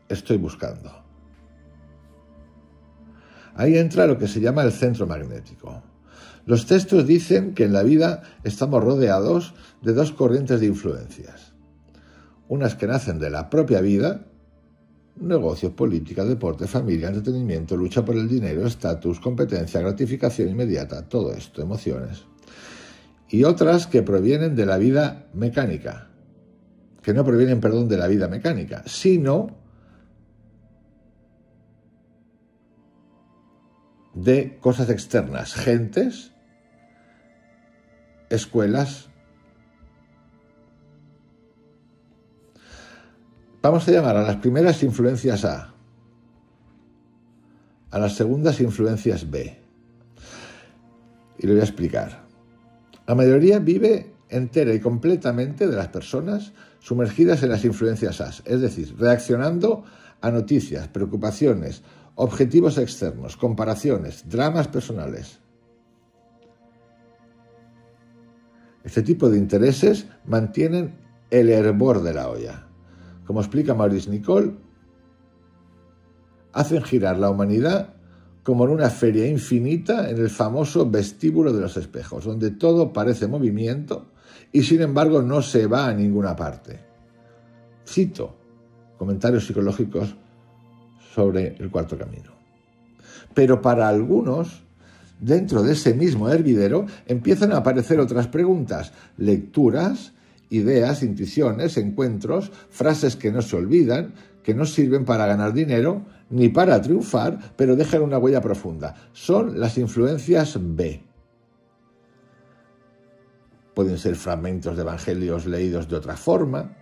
estoy buscando? Ahí entra lo que se llama el centro magnético. Los textos dicen que en la vida estamos rodeados de dos corrientes de influencias. Unas que nacen de la propia vida, negocios, política, deporte, familia, entretenimiento, lucha por el dinero, estatus, competencia, gratificación inmediata, todo esto, emociones. Y otras que provienen de la vida mecánica, que no provienen, perdón, de la vida mecánica, sino de cosas externas, gentes, escuelas. Vamos a llamar a las primeras influencias A las segundas influencias B. Y lo voy a explicar. La mayoría vive entera y completamente de las personas sumergidas en las influencias A, es decir, reaccionando a noticias, preocupaciones, objetivos externos, comparaciones, dramas personales. Este tipo de intereses mantienen el hervor de la olla. Como explica Maurice Nicoll, hacen girar la humanidad como en una feria infinita en el famoso vestíbulo de los espejos, donde todo parece movimiento y sin embargo no se va a ninguna parte. Cito comentarios psicológicos sobre el cuarto camino. Pero para algunos, dentro de ese mismo hervidero, empiezan a aparecer otras preguntas, lecturas, ideas, intuiciones, encuentros, frases que no se olvidan, que no sirven para ganar dinero ni para triunfar, pero dejan una huella profunda. Son las influencias B. Pueden ser fragmentos de evangelios leídos de otra forma,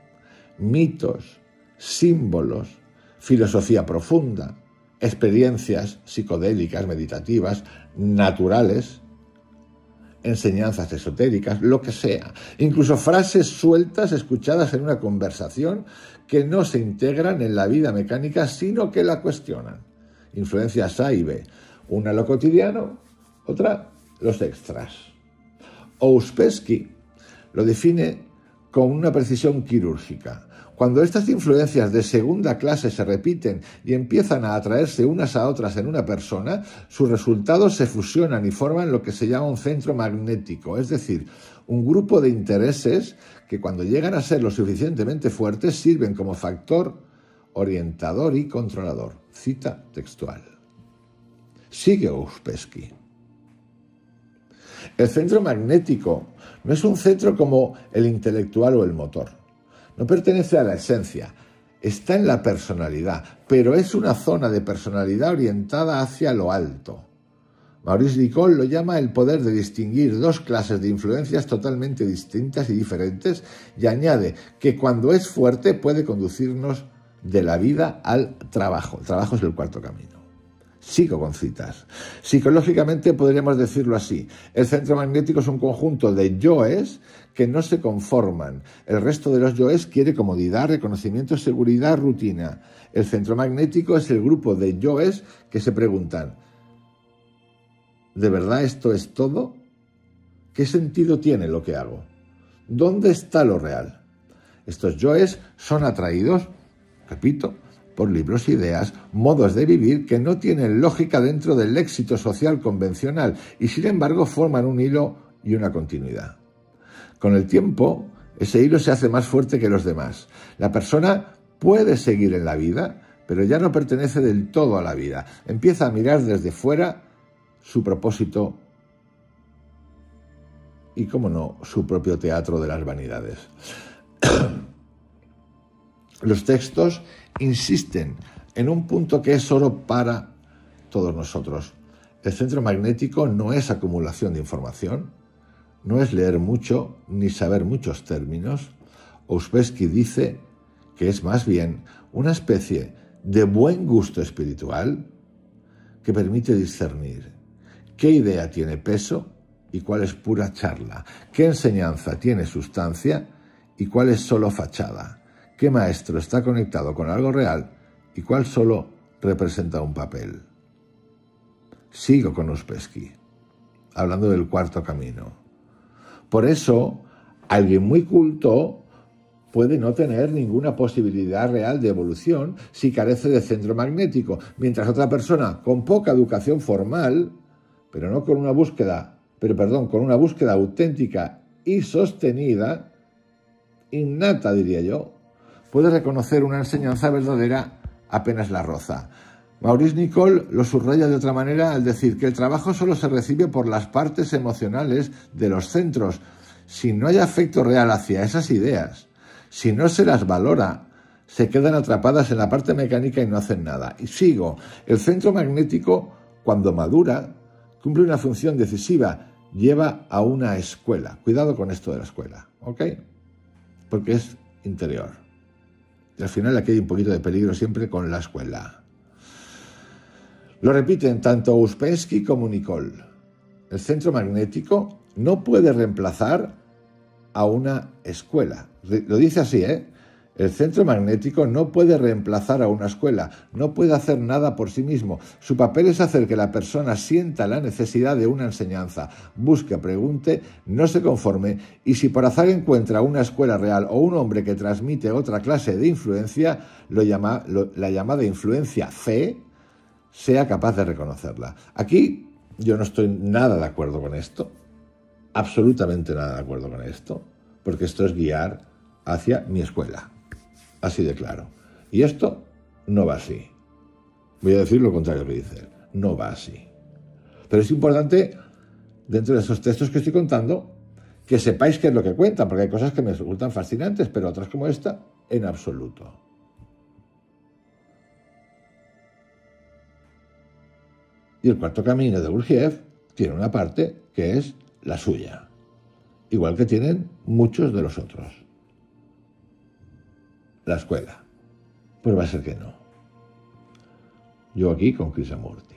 mitos, símbolos, filosofía profunda, experiencias psicodélicas, meditativas, naturales, enseñanzas esotéricas, lo que sea. Incluso frases sueltas escuchadas en una conversación que no se integran en la vida mecánica, sino que la cuestionan. Influencias A y B. Una lo cotidiano, otra los extras. Ouspensky lo define con una precisión quirúrgica. Cuando estas influencias de segunda clase se repiten y empiezan a atraerse unas a otras en una persona, sus resultados se fusionan y forman lo que se llama un centro magnético, es decir, un grupo de intereses que cuando llegan a ser lo suficientemente fuertes sirven como factor orientador y controlador. Cita textual. Sigue Ouspensky. El centro magnético no es un centro como el intelectual o el motor. No pertenece a la esencia, está en la personalidad, pero es una zona de personalidad orientada hacia lo alto. Maurice Nicoll lo llama el poder de distinguir dos clases de influencias totalmente distintas y diferentes y añade que cuando es fuerte puede conducirnos de la vida al trabajo. El trabajo es el cuarto camino. Sigo con citas. Psicológicamente podríamos decirlo así. El centro magnético es un conjunto de yoes que no se conforman. El resto de los yoes quiere comodidad, reconocimiento, seguridad, rutina. El centro magnético es el grupo de yoes que se preguntan: ¿de verdad esto es todo? ¿Qué sentido tiene lo que hago? ¿Dónde está lo real? Estos yoes son atraídos, repito, por libros, ideas, modos de vivir que no tienen lógica dentro del éxito social convencional y sin embargo forman un hilo y una continuidad. Con el tiempo, ese hilo se hace más fuerte que los demás. La persona puede seguir en la vida, pero ya no pertenece del todo a la vida. Empieza a mirar desde fuera su propósito y, cómo no, su propio teatro de las vanidades. Los textos insisten en un punto que es oro para todos nosotros. El centro magnético no es acumulación de información, no es leer mucho ni saber muchos términos. Ouspensky dice que es más bien una especie de buen gusto espiritual que permite discernir qué idea tiene peso y cuál es pura charla, qué enseñanza tiene sustancia y cuál es solo fachada, qué maestro está conectado con algo real y cuál solo representa un papel. Sigo con Ouspensky, hablando del cuarto camino. Por eso, alguien muy culto puede no tener ninguna posibilidad real de evolución si carece de centro magnético, mientras otra persona con poca educación formal, pero con una búsqueda auténtica y sostenida, innata diría yo, puede reconocer una enseñanza verdadera apenas la roza. Maurice Nicoll lo subraya de otra manera al decir que el trabajo solo se recibe por las partes emocionales de los centros. Si no hay afecto real hacia esas ideas, si no se las valora, se quedan atrapadas en la parte mecánica y no hacen nada. Y sigo, el centro magnético, cuando madura, cumple una función decisiva, lleva a una escuela. Cuidado con esto de la escuela, ¿ok? Porque es interior. Y al final aquí hay un poquito de peligro siempre con la escuela. Lo repiten tanto Ouspensky como Nicoll. El centro magnético no puede reemplazar a una escuela. Lo dice así, ¿eh? El centro magnético no puede reemplazar a una escuela, no puede hacer nada por sí mismo. Su papel es hacer que la persona sienta la necesidad de una enseñanza, busque, pregunte, no se conforme, y si por azar encuentra una escuela real o un hombre que transmite otra clase de influencia, la llamada influencia fe, sea capaz de reconocerla. Aquí yo no estoy nada de acuerdo con esto, absolutamente nada de acuerdo con esto, porque esto es guiar hacia mi escuela, así de claro. Y esto no va así. Voy a decir lo contrario que dice él, no va así. Pero es importante, dentro de esos textos que estoy contando, que sepáis qué es lo que cuentan, porque hay cosas que me resultan fascinantes, pero otras como esta, en absoluto. Y el cuarto camino de Gurdjieff tiene una parte que es la suya, igual que tienen muchos de los otros. La escuela. Pues va a ser que no. Yo aquí con Krishnamurti.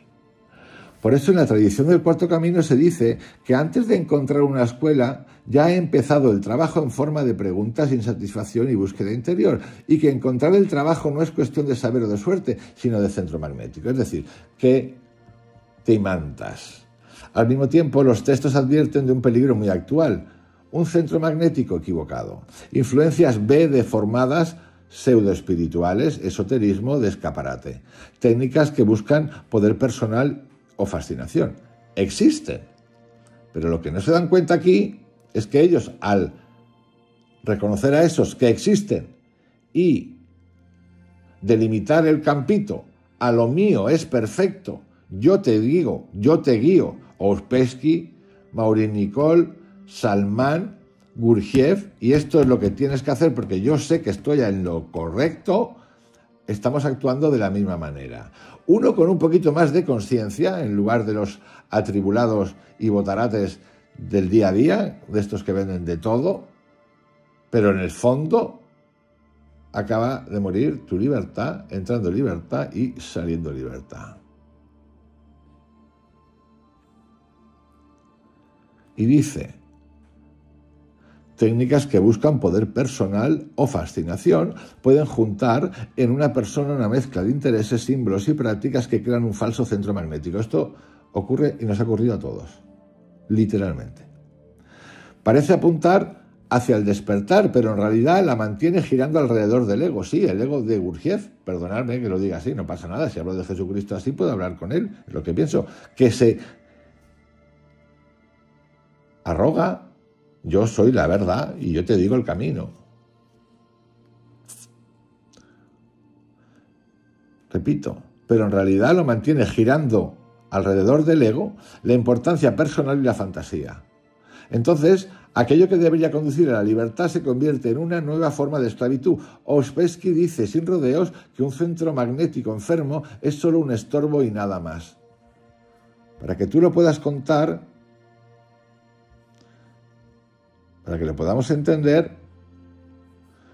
Por eso en la tradición del cuarto camino se dice que antes de encontrar una escuela ya ha empezado el trabajo en forma de preguntas, insatisfacción y búsqueda interior, y que encontrar el trabajo no es cuestión de saber o de suerte, sino de centro magnético. Es decir, que te imantas. Al mismo tiempo, los textos advierten de un peligro muy actual, un centro magnético equivocado, influencias B deformadas, pseudoespirituales, esoterismo de escaparate, técnicas que buscan poder personal o fascinación. Existen, pero lo que no se dan cuenta aquí es que ellos, al reconocer a esos que existen y delimitar el campito a lo mío es perfecto, yo te digo, yo te guío, Ouspensky, Maurice Nicoll, Salman, Gurdjieff, y esto es lo que tienes que hacer porque yo sé que estoy en lo correcto, estamos actuando de la misma manera. Uno con un poquito más de conciencia, en lugar de los atribulados y botarates del día a día, de estos que venden de todo, pero en el fondo acaba de morir tu libertad, entrando en libertad y saliendo en libertad. Y dice, técnicas que buscan poder personal o fascinación pueden juntar en una persona una mezcla de intereses, símbolos y prácticas que crean un falso centro magnético. Esto ocurre y nos ha ocurrido a todos, literalmente. Parece apuntar hacia el despertar, pero en realidad la mantiene girando alrededor del ego. Sí, el ego de Gurdjieff, perdonadme que lo diga así, no pasa nada, si hablo de Jesucristo así puedo hablar con él, es lo que pienso, que se arroga, yo soy la verdad y yo te digo el camino. Repito, pero en realidad lo mantiene girando alrededor del ego, la importancia personal y la fantasía. Entonces, aquello que debería conducir a la libertad se convierte en una nueva forma de esclavitud. Ouspensky dice, sin rodeos, que un centro magnético enfermo es solo un estorbo y nada más. Para que tú lo puedas contar, para que lo podamos entender,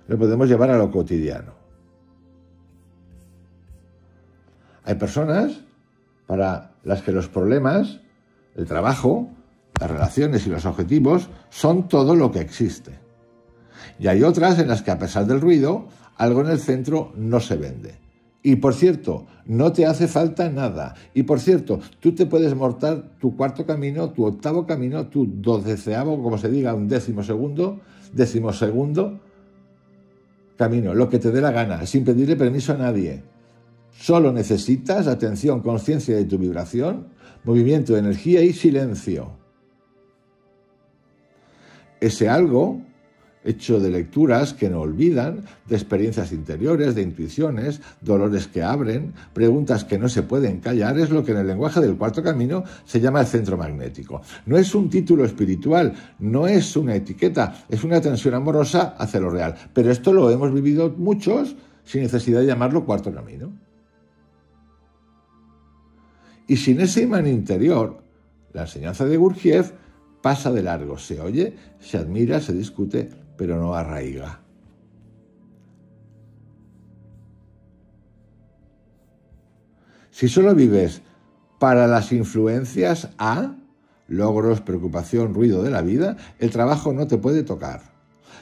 lo podemos llevar a lo cotidiano. Hay personas para las que los problemas, el trabajo, las relaciones y los objetivos son todo lo que existe. Y hay otras en las que, a pesar del ruido, algo en el centro no se vende. Y por cierto, no te hace falta nada. Y por cierto, tú te puedes montar tu cuarto camino, tu octavo camino, tu 12avo, como se diga, un decimosegundo camino, lo que te dé la gana, sin pedirle permiso a nadie. Solo necesitas atención, conciencia de tu vibración, movimiento, energía y silencio. Ese algo hecho de lecturas que no olvidan, de experiencias interiores, de intuiciones, dolores que abren, preguntas que no se pueden callar, es lo que en el lenguaje del cuarto camino se llama el centro magnético. No es un título espiritual, no es una etiqueta, es una tensión amorosa hacia lo real. Pero esto lo hemos vivido muchos sin necesidad de llamarlo cuarto camino. Y sin ese imán interior, la enseñanza de Gurdjieff pasa de largo, se oye, se admira, se discute, pero no arraiga. Si solo vives para las influencias A, logros, preocupación, ruido de la vida, el trabajo no te puede tocar.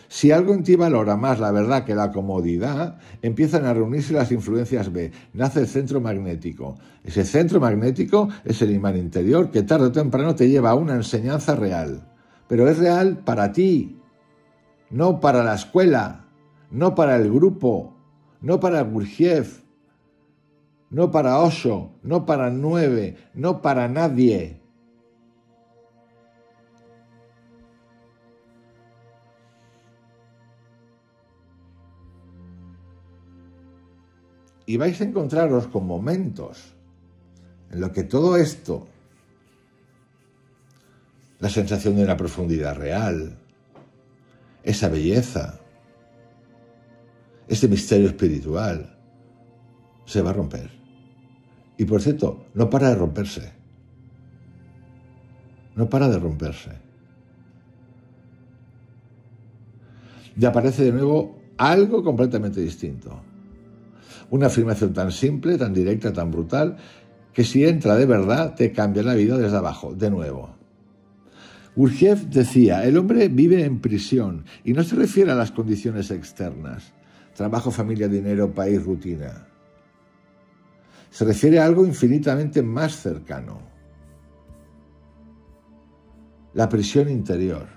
Si algo en ti valora más la verdad que la comodidad, empiezan a reunirse las influencias B, nace el centro magnético. Ese centro magnético es el imán interior que tarde o temprano te lleva a una enseñanza real. Pero es real para ti, no para la escuela, no para el grupo, no para Gurdjieff, no para Osho, no para 9, no para nadie. Y vais a encontraros con momentos en los que todo esto, la sensación de una profundidad real, esa belleza, ese misterio espiritual, se va a romper. Y por cierto, no para de romperse. No para de romperse. Y aparece de nuevo algo completamente distinto. Una afirmación tan simple, tan directa, tan brutal, que si entra de verdad te cambia la vida desde abajo, de nuevo. Gurdjieff decía, el hombre vive en prisión y no se refiere a las condiciones externas, trabajo, familia, dinero, país, rutina. Se refiere a algo infinitamente más cercano. La prisión interior.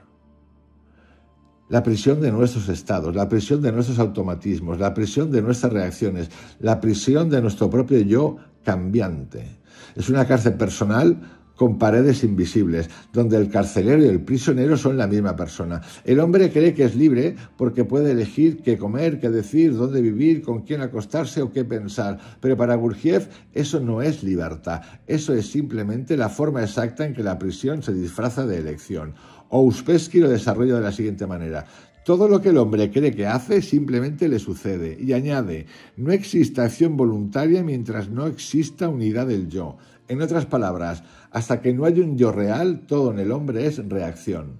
La prisión de nuestros estados, la prisión de nuestros automatismos, la prisión de nuestras reacciones, la prisión de nuestro propio yo cambiante. Es una cárcel personal con paredes invisibles, donde el carcelero y el prisionero son la misma persona. El hombre cree que es libre porque puede elegir qué comer, qué decir, dónde vivir, con quién acostarse o qué pensar. Pero para Gurdjieff eso no es libertad, eso es simplemente la forma exacta en que la prisión se disfraza de elección. Ouspensky lo desarrolla de la siguiente manera. Todo lo que el hombre cree que hace simplemente le sucede. Y añade, no existe acción voluntaria mientras no exista unidad del yo. En otras palabras, hasta que no haya un yo real, todo en el hombre es reacción.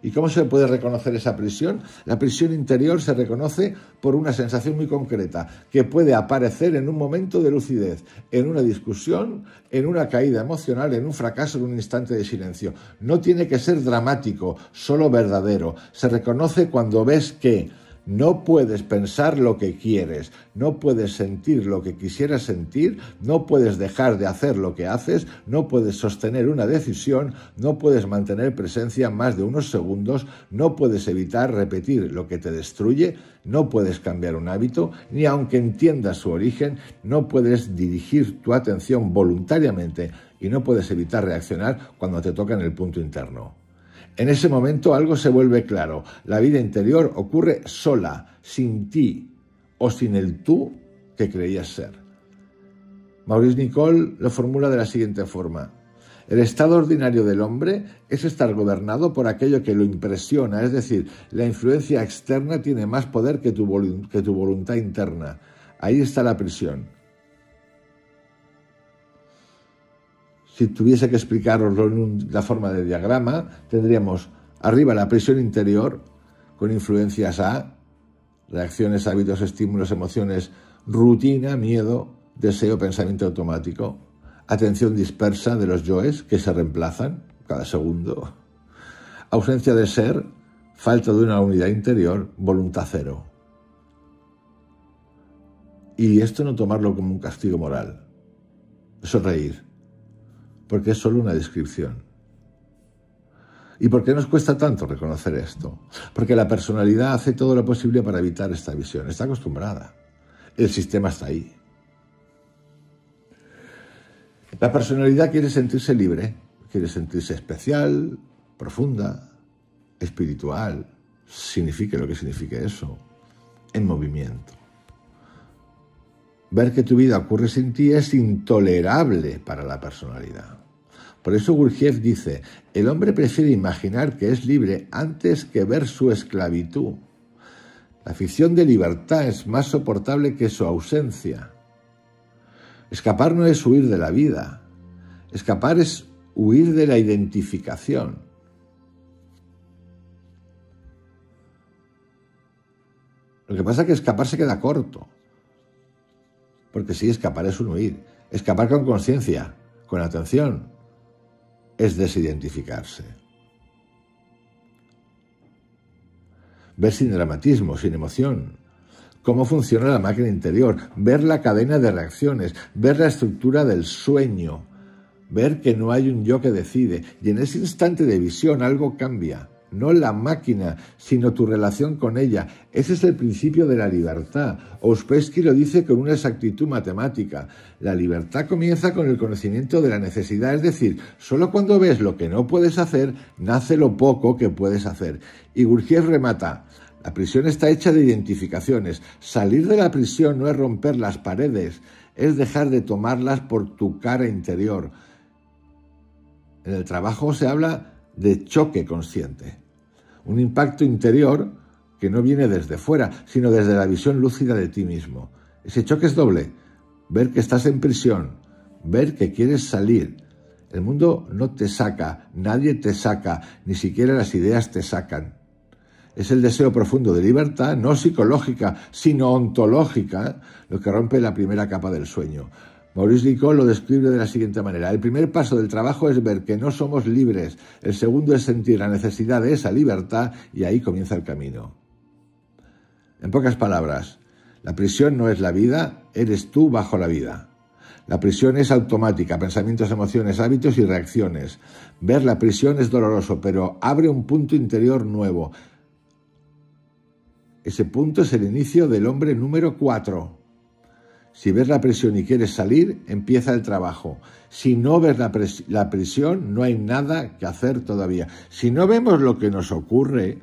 ¿Y cómo se puede reconocer esa prisión? La prisión interior se reconoce por una sensación muy concreta, que puede aparecer en un momento de lucidez, en una discusión, en una caída emocional, en un fracaso, en un instante de silencio. No tiene que ser dramático, solo verdadero. Se reconoce cuando ves que no puedes pensar lo que quieres, no puedes sentir lo que quisieras sentir, no puedes dejar de hacer lo que haces, no puedes sostener una decisión, no puedes mantener presencia más de unos segundos, no puedes evitar repetir lo que te destruye, no puedes cambiar un hábito, ni aunque entiendas su origen, no puedes dirigir tu atención voluntariamente y no puedes evitar reaccionar cuando te toca en el punto interno. En ese momento algo se vuelve claro. La vida interior ocurre sola, sin ti o sin el tú que creías ser. Maurice Nicoll lo formula de la siguiente forma. El estado ordinario del hombre es estar gobernado por aquello que lo impresiona, es decir, la influencia externa tiene más poder que tu voluntad interna. Ahí está la prisión. Si tuviese que explicaroslo en la forma de diagrama, tendríamos arriba la prisión interior con influencias A, reacciones, hábitos, estímulos, emociones, rutina, miedo, deseo, pensamiento automático, atención dispersa de los yoes que se reemplazan cada segundo, ausencia de ser, falta de una unidad interior, voluntad cero. Y esto no tomarlo como un castigo moral, eso es reír, porque es solo una descripción. ¿Y por qué nos cuesta tanto reconocer esto? Porque la personalidad hace todo lo posible para evitar esta visión, está acostumbrada, el sistema está ahí. La personalidad quiere sentirse libre, quiere sentirse especial, profunda, espiritual, signifique lo que signifique eso, en movimiento. Ver que tu vida ocurre sin ti es intolerable para la personalidad. Por eso Gurdjieff dice, el hombre prefiere imaginar que es libre antes que ver su esclavitud. La ficción de libertad es más soportable que su ausencia. Escapar no es huir de la vida, escapar es huir de la identificación. Lo que pasa es que escapar se queda corto, porque sí, escapar es un huir. Escapar con conciencia, con atención, es desidentificarse. Ver sin dramatismo, sin emoción, cómo funciona la máquina interior, ver la cadena de reacciones, ver la estructura del sueño, ver que no hay un yo que decide, y en ese instante de visión algo cambia, no la máquina, sino tu relación con ella. Ese es el principio de la libertad. Ouspensky lo dice con una exactitud matemática. La libertad comienza con el conocimiento de la necesidad, es decir, solo cuando ves lo que no puedes hacer, nace lo poco que puedes hacer. Y Gurdjieff remata, la prisión está hecha de identificaciones. Salir de la prisión no es romper las paredes, es dejar de tomarlas por tu cara interior. En el trabajo se habla de choque consciente, un impacto interior que no viene desde fuera, sino desde la visión lúcida de ti mismo. Ese choque es doble, ver que estás en prisión, ver que quieres salir. El mundo no te saca, nadie te saca, ni siquiera las ideas te sacan. Es el deseo profundo de libertad, no psicológica, sino ontológica, lo que rompe la primera capa del sueño. Maurice Licot lo describe de la siguiente manera. El primer paso del trabajo es ver que no somos libres. El segundo es sentir la necesidad de esa libertad y ahí comienza el camino. En pocas palabras, la prisión no es la vida, eres tú bajo la vida. La prisión es automática, pensamientos, emociones, hábitos y reacciones. Ver la prisión es doloroso, pero abre un punto interior nuevo. Ese punto es el inicio del hombre número 4. Si ves la prisión y quieres salir, empieza el trabajo. Si no ves la prisión, no hay nada que hacer todavía. Si no vemos lo que nos ocurre,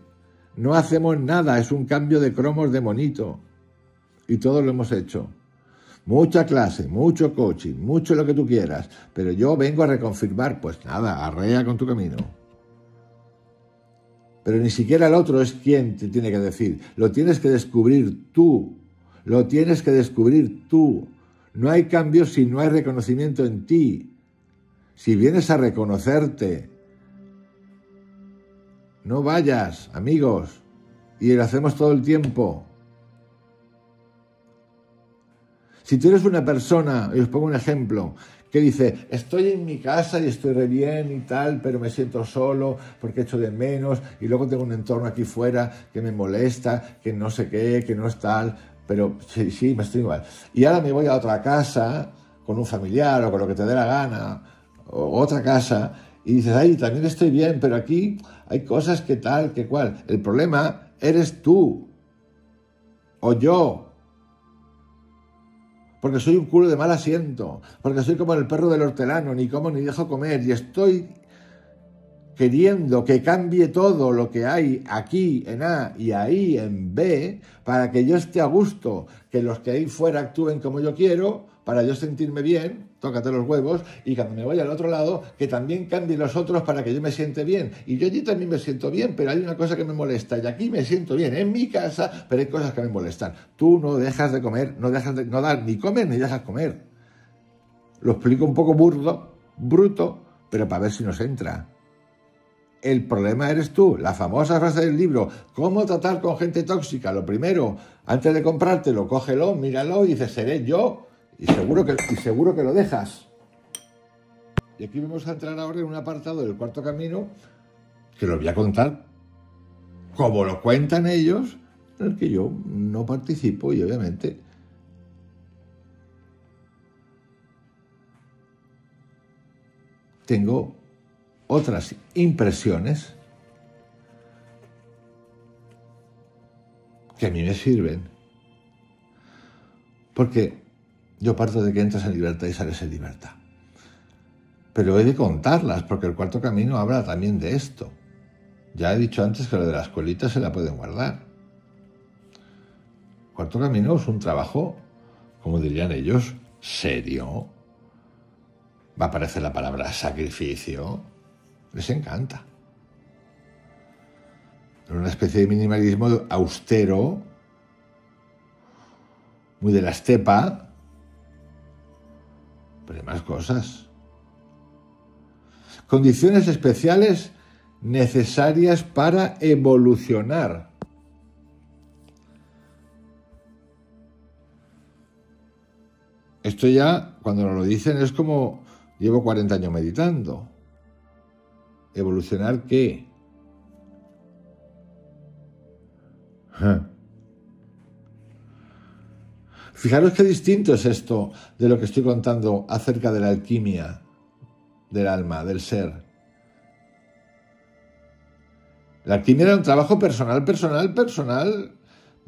no hacemos nada. Es un cambio de cromos de monito. Y todo lo hemos hecho. Mucha clase, mucho coaching, mucho lo que tú quieras. Pero yo vengo a reconfirmar. Pues nada, arrea con tu camino. Pero ni siquiera el otro es quien te tiene que decir. Lo tienes que descubrir tú. Lo tienes que descubrir tú. No hay cambio si no hay reconocimiento en ti. Si vienes a reconocerte, no vayas, amigos, y lo hacemos todo el tiempo. Si tú eres una persona, y os pongo un ejemplo, que dice, estoy en mi casa y estoy re bien y tal, pero me siento solo porque echo de menos y luego tengo un entorno aquí fuera que me molesta, que no sé qué, que no es tal... Pero sí, me estoy igual. Y ahora me voy a otra casa, con un familiar o con lo que te dé la gana, o otra casa, y dices, ay, también estoy bien, pero aquí hay cosas que tal, que cual. El problema eres tú, o yo, porque soy un culo de mal asiento, porque soy como el perro del hortelano, ni como ni dejo comer, y estoy queriendo que cambie todo lo que hay aquí en A y ahí en B para que yo esté a gusto, que los que ahí fuera actúen como yo quiero, para yo sentirme bien, tócate los huevos, y cuando me voy al otro lado, que también cambien los otros para que yo me siente bien. Y yo allí también me siento bien, pero hay una cosa que me molesta, y aquí me siento bien, en mi casa, pero hay cosas que me molestan. Tú no dejas de comer, no das ni comer ni dejas comer. Lo explico un poco bruto, pero para ver si nos entra. El problema eres tú. La famosa frase del libro, ¿cómo tratar con gente tóxica? Lo primero, antes de comprártelo, cógelo, míralo y dices, seré yo. Y seguro que lo dejas. Y aquí vamos a entrar ahora en un apartado del cuarto camino, que lo voy a contar como lo cuentan ellos, en el que yo no participo y obviamente tengo otras impresiones que a mí me sirven. Porque yo parto de que entras en libertad y sales en libertad. Pero he de contarlas, porque el cuarto camino habla también de esto. Ya he dicho antes que lo de la escuelita se la pueden guardar. El cuarto camino es un trabajo, como dirían ellos, serio. Va a aparecer la palabra sacrificio. Les encanta. Es una especie de minimalismo austero, muy de la estepa, pero hay más cosas. Condiciones especiales necesarias para evolucionar. Esto ya, cuando nos lo dicen, es como llevo 40 años meditando. ¿Evolucionar qué? Fijaros qué distinto es esto de lo que estoy contando acerca de la alquimia del alma, del ser. La alquimia era un trabajo personal,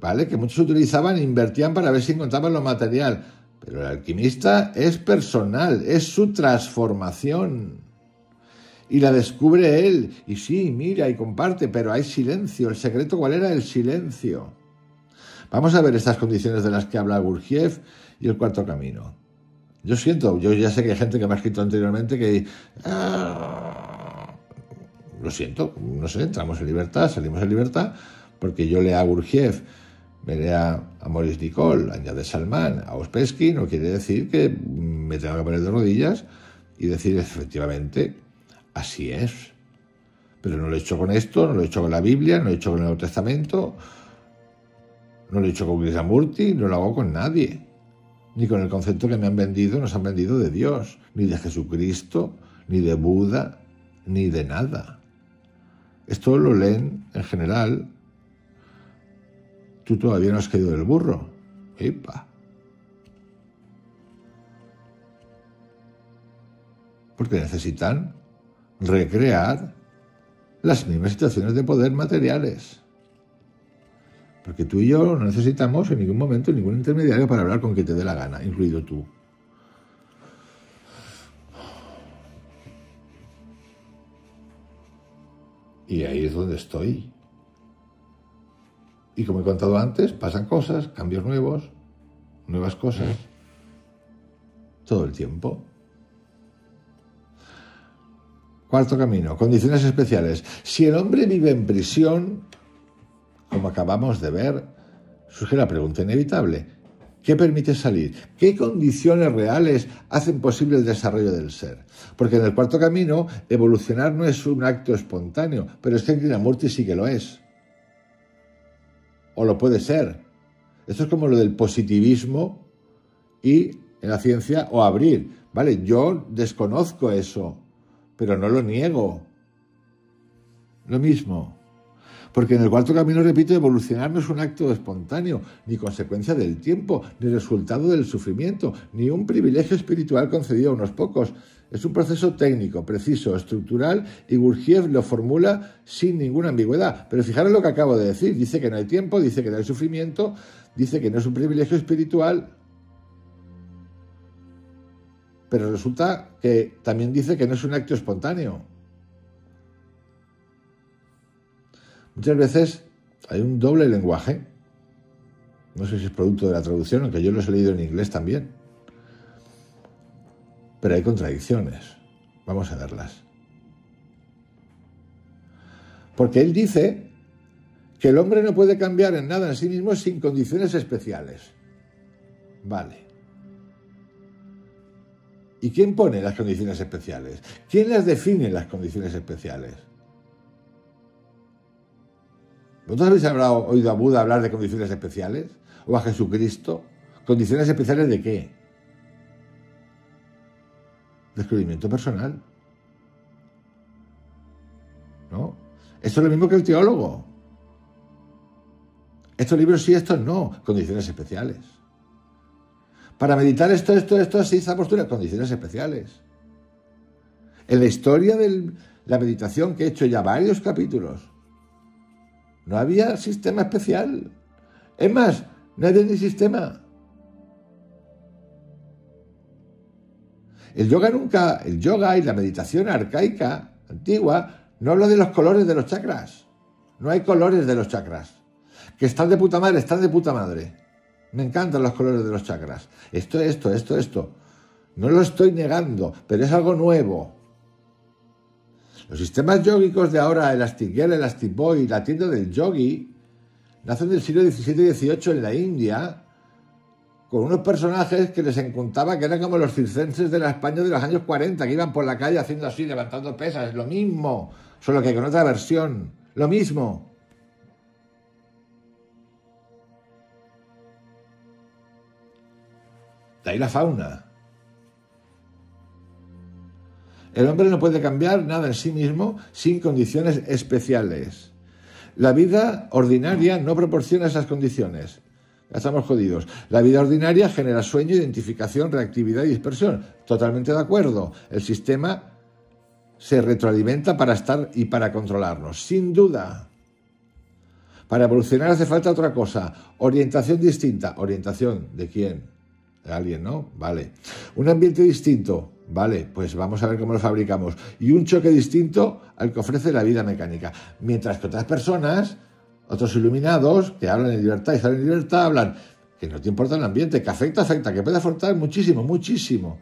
¿vale? Que muchos utilizaban e invertían para ver si encontraban lo material. Pero el alquimista es personal, es su transformación. Y la descubre él. Y sí, mira y comparte, pero hay silencio. ¿El secreto cuál era? El silencio. Vamos a ver estas condiciones de las que habla Gurdjieff y el cuarto camino. Yo ya sé que hay gente que me ha escrito anteriormente que... lo siento, no sé, entramos en libertad, salimos en libertad, porque yo lea a Gurdjieff, me lea a Maurice Nicole, a Nadia Salman, a Ouspensky, no quiere decir que me tenga que poner de rodillas y decir efectivamente, así es. Pero no lo he hecho con esto, no lo he hecho con la Biblia, no lo he hecho con el Nuevo Testamento, no lo he hecho con Krishnamurti, no lo hago con nadie. Ni con el concepto que me han vendido, nos han vendido de Dios, ni de Jesucristo, ni de Buda, ni de nada. Esto lo leen en general. Tú todavía no has caído del burro. ¡Epa! Porque necesitan recrear las mismas situaciones de poder materiales. Porque tú y yo no necesitamos en ningún momento ningún intermediario para hablar con quien te dé la gana, incluido tú. Y ahí es donde estoy. Y como he contado antes, pasan cosas, cambios nuevos, nuevas cosas, todo el tiempo. Cuarto camino, condiciones especiales. Si el hombre vive en prisión, como acabamos de ver, surge la pregunta inevitable. ¿Qué permite salir? ¿Qué condiciones reales hacen posible el desarrollo del ser? Porque en el cuarto camino, evolucionar no es un acto espontáneo, pero es que en Krishnamurti sí que lo es. O lo puede ser. Esto es como lo del positivismo y en la ciencia, o abrir. Vale, yo desconozco eso, pero no lo niego. Lo mismo. Porque en el cuarto camino, repito, evolucionar no es un acto espontáneo, ni consecuencia del tiempo, ni resultado del sufrimiento, ni un privilegio espiritual concedido a unos pocos. Es un proceso técnico, preciso, estructural, y Gurdjieff lo formula sin ninguna ambigüedad. Pero fijaros lo que acabo de decir. Dice que no hay tiempo, dice que no hay sufrimiento, dice que no es un privilegio espiritual, pero resulta que también dice que no es un acto espontáneo. Muchas veces hay un doble lenguaje. No sé si es producto de la traducción, aunque yo lo he leído en inglés también. Pero hay contradicciones. Vamos a verlas. Porque él dice que el hombre no puede cambiar en nada en sí mismo sin condiciones especiales. Vale. ¿Y quién pone las condiciones especiales? ¿Quién las define, las condiciones especiales? ¿Vosotros habéis oído a Buda hablar de condiciones especiales? ¿O a Jesucristo? ¿Condiciones especiales de qué? Descubrimiento personal. ¿No? Esto es lo mismo que el teólogo. Estos libros sí, estos no. Condiciones especiales. Para meditar esto, así, esta postura, condiciones especiales. En la historia de la meditación, que he hecho ya varios capítulos, no había sistema especial. Es más, no había ni sistema. El yoga y la meditación arcaica, antigua, no habla de los colores de los chakras. No hay colores de los chakras. Que están de puta madre, están de puta madre. Me encantan los colores de los chakras. Esto. No lo estoy negando, pero es algo nuevo. Los sistemas yógicos de ahora, Elastic Girl, Elastic Boy, la tienda del yogi, nacen del siglo XVII y XVIII en la India, con unos personajes que les encantaba, que eran como los circenses de la España de los años 40, que iban por la calle haciendo así, levantando pesas. Lo mismo, solo que con otra versión. Lo mismo. De ahí la fauna. El hombre no puede cambiar nada en sí mismo sin condiciones especiales. La vida ordinaria no proporciona esas condiciones. Ya estamos jodidos. La vida ordinaria genera sueño, identificación, reactividad y dispersión. Totalmente de acuerdo. El sistema se retroalimenta para estar y para controlarnos. Sin duda. Para evolucionar hace falta otra cosa. Orientación distinta. ¿Orientación de quién? De alguien, ¿no? Vale. Un ambiente distinto. Vale, pues vamos a ver cómo lo fabricamos. Y un choque distinto al que ofrece la vida mecánica. Mientras que otras personas, otros iluminados, que hablan en libertad y salen en libertad, hablan que no te importa el ambiente, que afecta, que puede afectar muchísimo, muchísimo.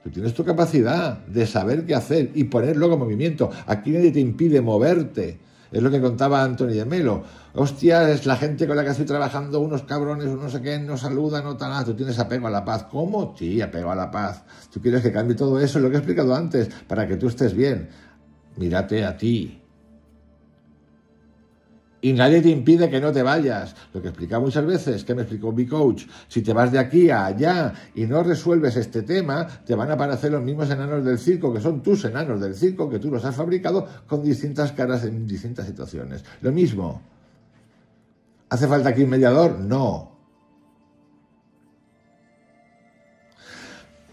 Tú tienes tu capacidad de saber qué hacer y ponerlo en movimiento. Aquí nadie te impide moverte. Es lo que contaba Anthony de Melo. Hostia, es la gente con la que estoy trabajando, unos cabrones, no sé qué, no saludan, no tal nada. Tú tienes apego a la paz. ¿Cómo? Sí, apego a la paz. Tú quieres que cambie todo eso, lo que he explicado antes, para que tú estés bien. Mírate a ti. Y nadie te impide que no te vayas. Lo que he explicado muchas veces, que me explicó mi coach, si te vas de aquí a allá y no resuelves este tema, te van a aparecer los mismos enanos del circo, que son tus enanos del circo, que tú los has fabricado con distintas caras en distintas situaciones. Lo mismo. ¿Hace falta aquí un mediador? No.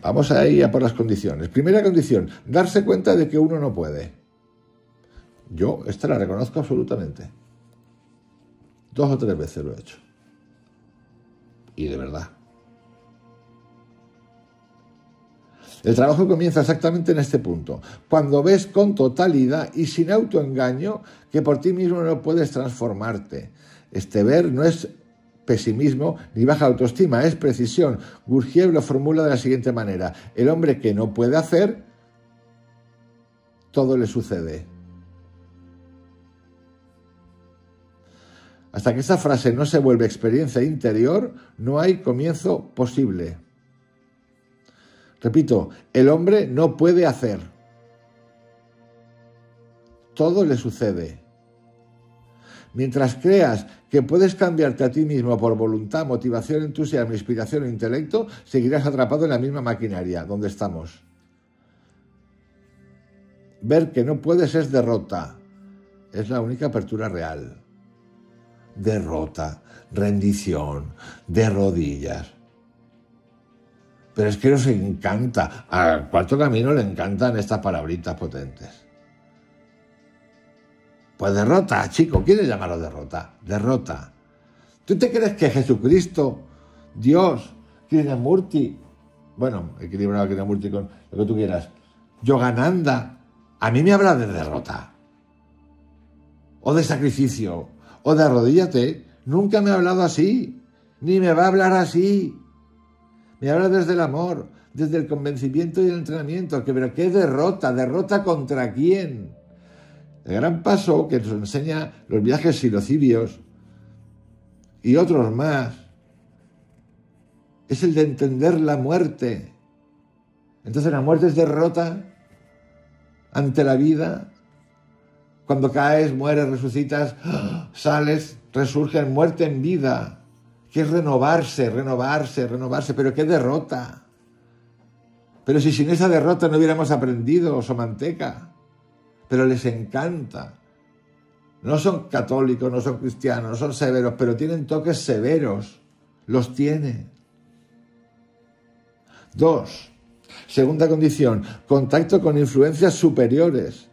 Vamos a ir a por las condiciones. Primera condición, darse cuenta de que uno no puede. Yo esta la reconozco absolutamente. 2 o 3 veces lo he hecho. Y de verdad. El trabajo comienza exactamente en este punto. Cuando ves con totalidad y sin autoengaño que por ti mismo no puedes transformarte. Este ver no es pesimismo ni baja autoestima, es precisión. Gurdjieff lo formula de la siguiente manera. El hombre que no puede hacer, todo le sucede. Hasta que esa frase no se vuelve experiencia interior, no hay comienzo posible. Repito, el hombre no puede hacer. Todo le sucede. Mientras creas que puedes cambiarte a ti mismo por voluntad, motivación, entusiasmo, inspiración e intelecto, seguirás atrapado en la misma maquinaria donde estamos. Ver que no puedes es derrota. Es la única apertura real. Derrota, rendición, de rodillas. Pero es que nos encanta, a Cuarto Camino le encantan estas palabritas potentes. Pues derrota, chico, ¿quieres llamarlo derrota? Derrota. ¿Tú te crees que Jesucristo, Dios, Krishnamurti, bueno, equilibrado Krishnamurti con lo que tú quieras, Yogananda, a mí me habla de derrota? O de sacrificio, o de arrodíllate? Nunca me ha hablado así, ni me va a hablar así. Me habla desde el amor, desde el convencimiento y el entrenamiento. ¿Pero qué derrota? ¿Derrota contra quién? El gran paso que nos enseña los viajes silocibios y otros más es el de entender la muerte. Entonces la muerte es derrota ante la vida. Cuando caes, mueres, resucitas, sales, resurges, muerte en vida. Que es renovarse. Pero qué derrota. Pero si sin esa derrota no hubiéramos aprendido Somanteca. Pero les encanta. No son católicos, no son cristianos, no son severos, pero tienen toques severos. Los tiene. 2. Segunda condición, contacto con influencias superiores.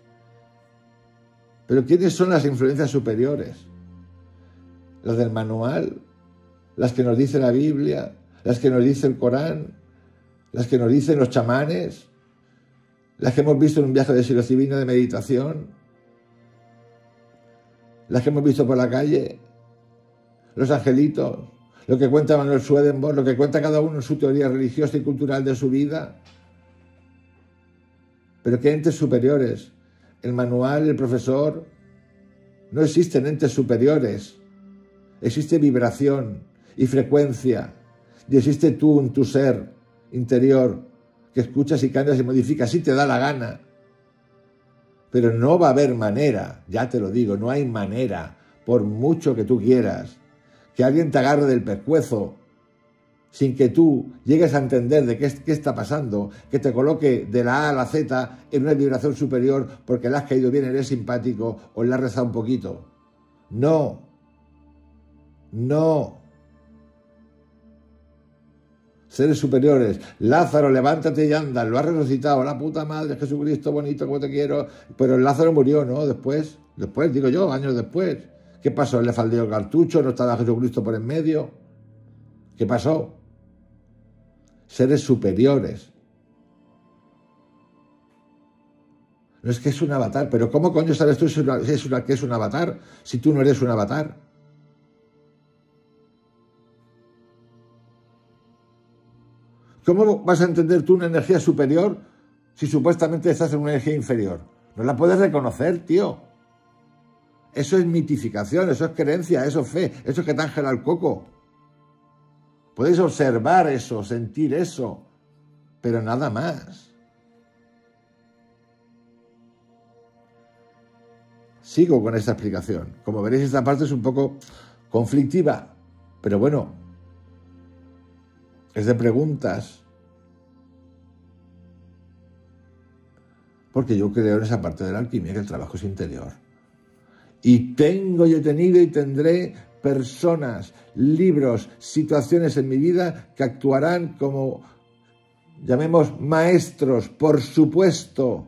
¿Pero quiénes son las influencias superiores? ¿Las del manual? ¿Las que nos dice la Biblia? ¿Las que nos dice el Corán? ¿Las que nos dicen los chamanes? ¿Las que hemos visto en un viaje de psilocibina de meditación? ¿Las que hemos visto por la calle? ¿Los angelitos? ¿Lo que cuenta Manuel Swedenborg? ¿Lo que cuenta cada uno en su teoría religiosa y cultural de su vida? ¿Pero qué entes superiores? ¿El manual, el profesor? No existen entes superiores. Existe vibración y frecuencia. Y existe tú en tu ser interior que escuchas y cambias y modificas si te da la gana. Pero no va a haber manera, ya te lo digo, no hay manera, por mucho que tú quieras, que alguien te agarre del pescuezo sin que tú llegues a entender de qué está pasando, que te coloque de la A a la Z en una vibración superior porque le has caído bien, eres simpático o le has rezado un poquito. No. No. Seres superiores. Lázaro, levántate y anda, lo has resucitado, la puta madre, Jesucristo bonito, como te quiero. Pero Lázaro murió, ¿no? Después, digo yo, años después. ¿Qué pasó? ¿Le faldeó el cartucho? ¿No estaba Jesucristo por en medio? ¿Qué pasó? Seres superiores. No es que es un avatar, pero ¿cómo coño sabes tú que es un avatar si tú no eres un avatar? ¿Cómo vas a entender tú una energía superior si supuestamente estás en una energía inferior? No la puedes reconocer, tío. Eso es mitificación, eso es creencia, eso es fe, eso es que te ángela al coco. Podéis observar eso, sentir eso, pero nada más. Sigo con esta explicación. Como veréis, esta parte es un poco conflictiva, pero bueno, es de preguntas. Porque yo creo en esa parte de la alquimia, que el trabajo es interior. Y he tenido y tendré personas, libros, situaciones en mi vida que actuarán como, llamemos, maestros, por supuesto.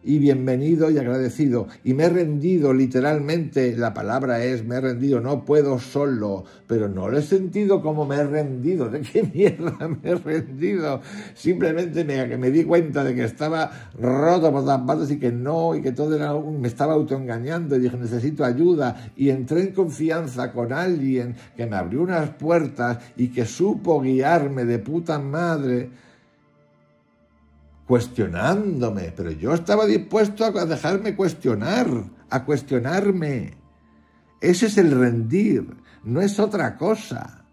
Y bienvenido y agradecido. Y me he rendido, literalmente, la palabra es, me he rendido, no puedo solo, pero no lo he sentido como me he rendido. ¿De qué mierda me he rendido? Simplemente me di cuenta de que estaba roto por todas partes y que no, y que todo era me estaba autoengañando, y dije, necesito ayuda, y entré en confianza con alguien que me abrió unas puertas y que supo guiarme de puta madre, cuestionándome, pero yo estaba dispuesto a dejarme cuestionar, a cuestionarme. Ese es el rendir, no es otra cosa.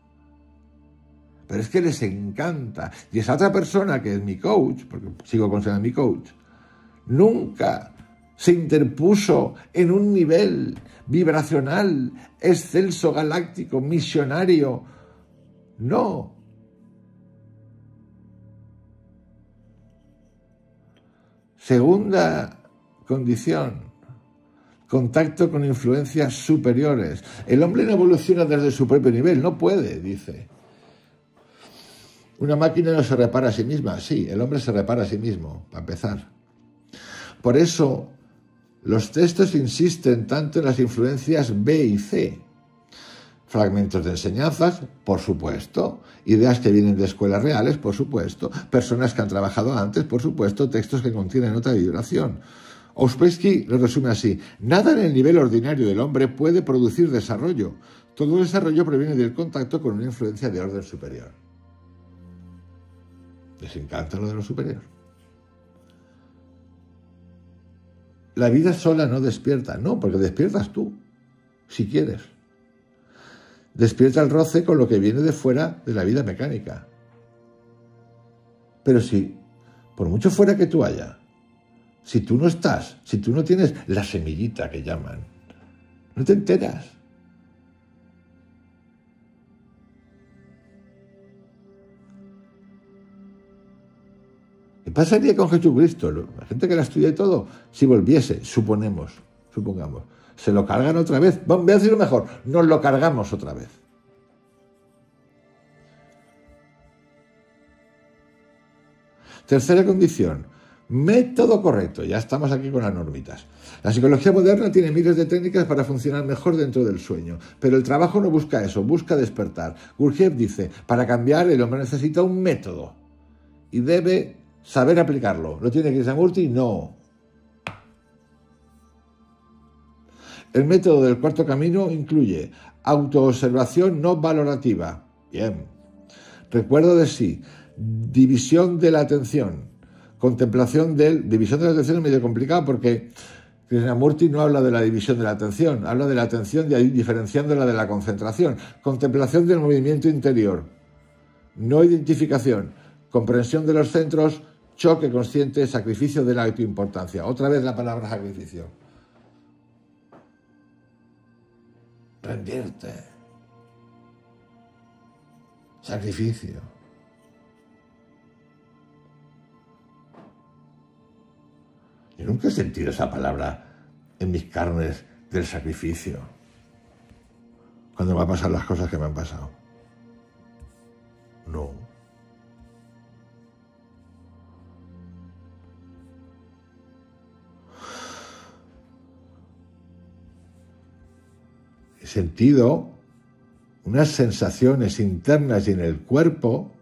Pero es que les encanta. Y esa otra persona, que es mi coach, porque sigo considerando mi coach, nunca se interpuso en un nivel vibracional, excelso, galáctico, misionario. No. Segunda condición, contacto con influencias superiores. El hombre no evoluciona desde su propio nivel, no puede, dice. Una máquina no se repara a sí misma. Sí, el hombre se repara a sí mismo, para empezar. Por eso, los textos insisten tanto en las influencias B y C. Fragmentos de enseñanzas, por supuesto. Ideas que vienen de escuelas reales, por supuesto. Personas que han trabajado antes, por supuesto. Textos que contienen otra vibración. Ouspensky lo resume así. Nada en el nivel ordinario del hombre puede producir desarrollo. Todo desarrollo proviene del contacto con una influencia de orden superior. Les encanta lo de lo superior. La vida sola no despierta. No, porque despiertas tú, si quieres. Despierta el roce con lo que viene de fuera de la vida mecánica. Pero si, por mucho fuera que tú haya, si tú no estás, si tú no tienes la semillita que llaman, no te enteras. ¿Qué pasaría con Jesucristo? La gente que la estudia y todo, si volviese, supongamos, se lo cargan otra vez. Voy a decirlo mejor, nos lo cargamos otra vez. Tercera condición, método correcto. Ya estamos aquí con las normitas. La psicología moderna tiene miles de técnicas para funcionar mejor dentro del sueño, pero el trabajo no busca eso, busca despertar. Gurdjieff dice, para cambiar el hombre necesita un método y debe saber aplicarlo. ¿Lo tiene Krishnamurti? No. El método del cuarto camino incluye autoobservación no valorativa. Bien. Recuerdo de sí. División de la atención. Contemplación del... División de la atención es medio complicado porque Krishnamurti no habla de la división de la atención, habla de la atención diferenciándola de la concentración. Contemplación del movimiento interior. No identificación. Comprensión de los centros. Choque consciente. Sacrificio de la autoimportancia. Otra vez la palabra sacrificio. Rendirte. Sacrificio. Yo nunca he sentido esa palabra en mis carnes del sacrificio cuando me han pasado las cosas que me han pasado. No. He sentido unas sensaciones internas y en el cuerpo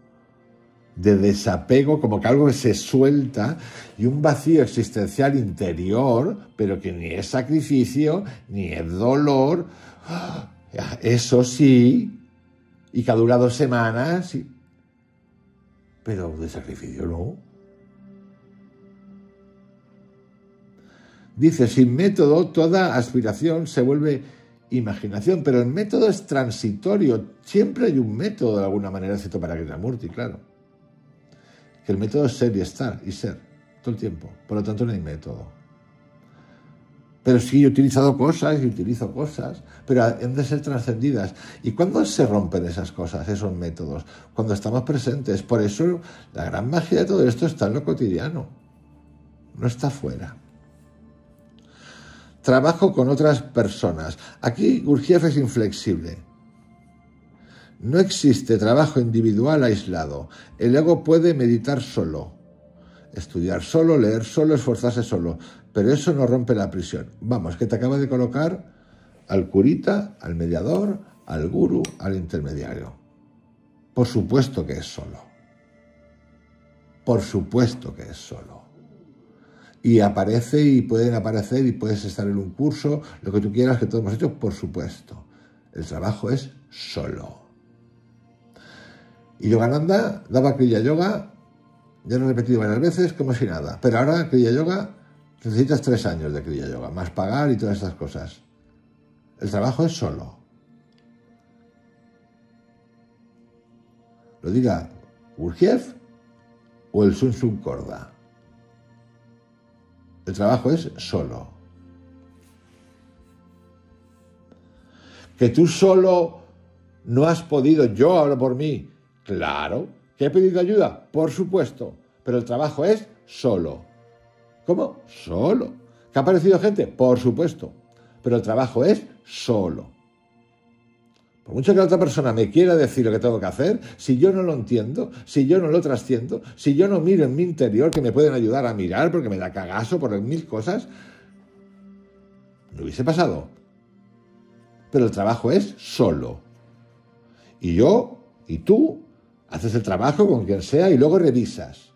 de desapego, como que algo se suelta, y un vacío existencial interior, pero que ni es sacrificio, ni es dolor. Eso sí, y que ha durado 2 semanas, sí. Pero de sacrificio no. Dice, sin método toda aspiración se vuelve imaginación, pero el método es transitorio. Siempre hay un método de alguna manera, excepto para Krishnamurti, claro. Que el método es ser y estar y ser todo el tiempo. Por lo tanto, no hay método. Pero sí, he utilizado cosas y utilizo cosas, pero han de ser trascendidas. ¿Y cuándo se rompen esas cosas, esos métodos? Cuando estamos presentes. Por eso la gran magia de todo esto está en lo cotidiano. No está fuera. Trabajo con otras personas. Aquí Gurdjieff es inflexible. No existe trabajo individual aislado. El ego puede meditar solo, estudiar solo, leer solo, esforzarse solo, pero eso no rompe la prisión. Vamos, que te acaba de colocar al curita, al mediador, al gurú, al intermediario. Por supuesto que es solo. Por supuesto que es solo. Y aparece y pueden aparecer y puedes estar en un curso, lo que tú quieras, que todos hemos hecho, por supuesto. El trabajo es solo. Y Yogananda daba Kriya Yoga, ya lo he repetido varias veces, como si nada. Pero ahora Kriya Yoga, necesitas 3 años de Kriya Yoga, más pagar y todas estas cosas. El trabajo es solo. Lo diga Gurdjieff o el Sun Sun Corda. El trabajo es solo. Que tú solo no has podido, yo hablo por mí. Claro. ¿Que he pedido ayuda? Por supuesto. Pero el trabajo es solo. ¿Cómo? Solo. ¿Que ha aparecido gente? Por supuesto. Pero el trabajo es solo. Por mucho que la otra persona me quiera decir lo que tengo que hacer, si yo no lo entiendo, si yo no lo trasciendo, si yo no miro en mi interior, que me pueden ayudar a mirar porque me da cagazo por 1000 cosas, no hubiese pasado. Pero el trabajo es solo. Y yo, y tú, haces el trabajo con quien sea y luego revisas.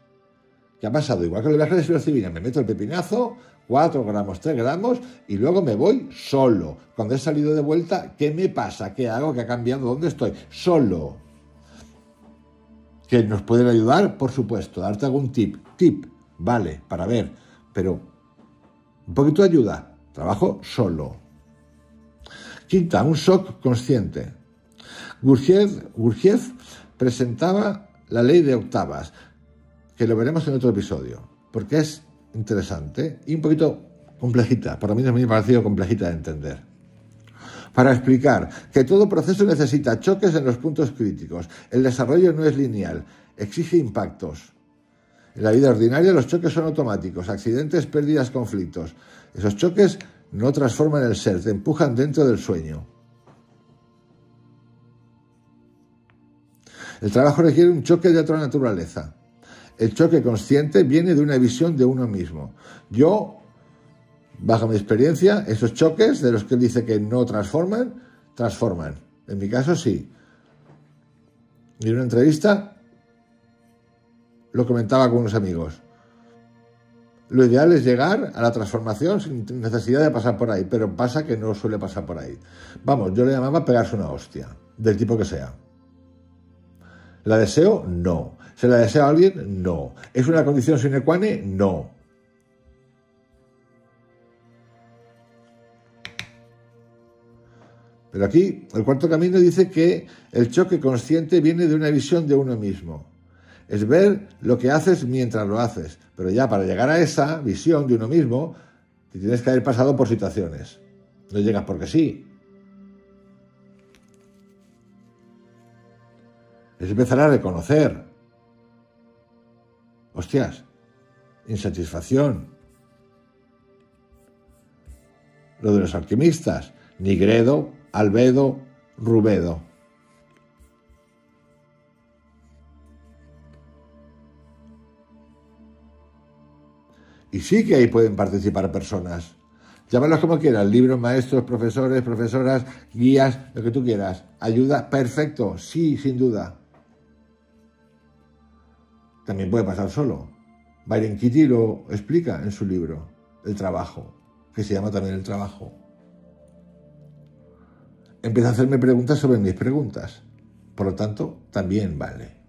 ¿Qué ha pasado? Igual que el viaje de psilocibina, me meto el pepinazo, 4 gramos, 3 gramos, y luego me voy solo. Cuando he salido de vuelta, ¿qué me pasa? ¿Qué hago? ¿Qué ha cambiado? ¿Dónde estoy? Solo. ¿Que nos pueden ayudar? Por supuesto. Darte algún tip. Tip, vale, para ver. Pero un poquito de ayuda. Trabajo solo. Quinta, un shock consciente. Gurdjieff presentaba la ley de octavas, que lo veremos en otro episodio, porque es interesante y un poquito complejita. Para mí me ha parecido complejita de entender. Para explicar que todo proceso necesita choques en los puntos críticos. El desarrollo no es lineal, exige impactos. En la vida ordinaria los choques son automáticos, accidentes, pérdidas, conflictos. Esos choques no transforman el ser, te empujan dentro del sueño. El trabajo requiere un choque de otra naturaleza. el choque consciente viene de una visión de uno mismo. Yo, bajo mi experiencia, esos choques de los que él dice que no transforman, transforman. En mi caso, sí. Y en una entrevista lo comentaba con unos amigos. Lo ideal es llegar a la transformación sin necesidad de pasar por ahí, pero pasa que no suele pasar por ahí. Vamos, yo le llamaba pegarse una hostia, del tipo que sea. ¿La deseo? No. ¿Se la deseo a alguien? No. ¿Es una condición sine qua non? No. Pero aquí el cuarto camino dice que el choque consciente viene de una visión de uno mismo. Es ver lo que haces mientras lo haces. Pero ya para llegar a esa visión de uno mismo, te tienes que haber pasado por situaciones. No llegas porque sí. Es empezar a reconocer. Hostias, insatisfacción. Lo de los alquimistas. Nigredo, albedo, rubedo. Y sí que ahí pueden participar personas. Llámalos como quieras, libros, maestros, profesores, profesoras, guías, lo que tú quieras. Ayuda, perfecto, sí, sin duda. También puede pasar solo. Byron Katie lo explica en su libro, El trabajo, que se llama también El trabajo. Empieza a hacerme preguntas sobre mis preguntas. Por lo tanto, también vale.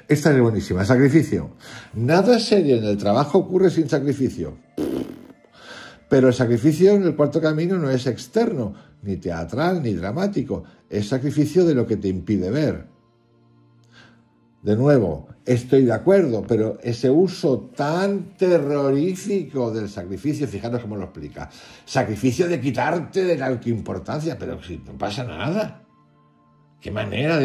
Esta es buenísima. Sacrificio. Nada serio en el trabajo ocurre sin sacrificio. Pero el sacrificio en el cuarto camino no es externo, ni teatral, ni dramático. Es sacrificio de lo que te impide ver. De nuevo, estoy de acuerdo, pero ese uso tan terrorífico del sacrificio, fijaros cómo lo explica. Sacrificio de quitarte de la autoimportancia, pero si no pasa nada. Qué manera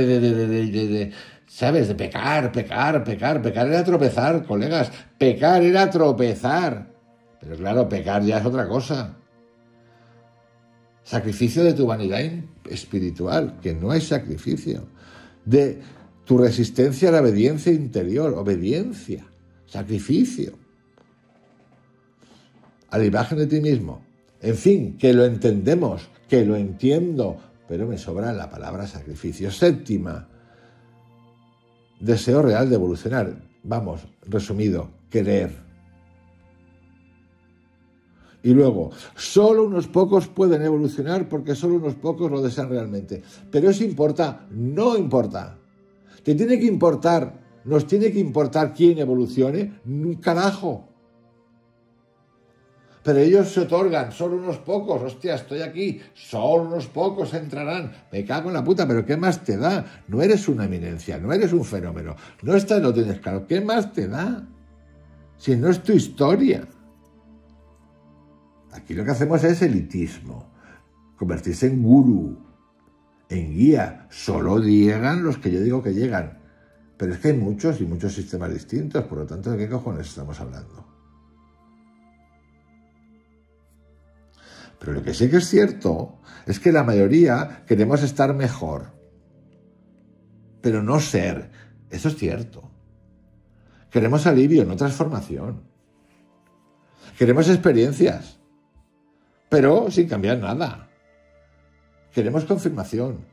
¿sabes? De pecar. Pecar era tropezar, colegas. Pecar era tropezar. Pero claro, pecar ya es otra cosa. Sacrificio de tu vanidad espiritual, que no es sacrificio. De tu resistencia a la obediencia interior. Obediencia. Sacrificio. A la imagen de ti mismo. En fin, que lo entendemos, que lo entiendo, pero me sobra la palabra sacrificio. Séptima, deseo real de evolucionar. Vamos, resumido, querer. Y luego, solo unos pocos pueden evolucionar porque solo unos pocos lo desean realmente. Pero eso importa, no importa. Te tiene que importar, nos tiene que importar quién evolucione, un carajo. Pero ellos se otorgan, solo unos pocos, hostia, estoy aquí, solo unos pocos entrarán, me cago en la puta, pero ¿qué más te da? No eres una eminencia, no eres un fenómeno, no estás, lo tienes claro, ¿qué más te da? Si no es tu historia. Aquí lo que hacemos es elitismo, convertirse en gurú, en guía, solo llegan los que yo digo que llegan, pero es que hay muchos y muchos sistemas distintos, por lo tanto, ¿de qué cojones estamos hablando? Pero lo que sí que es cierto es que la mayoría queremos estar mejor, pero no ser. Eso es cierto. Queremos alivio, no transformación. Queremos experiencias, pero sin cambiar nada. Queremos confirmación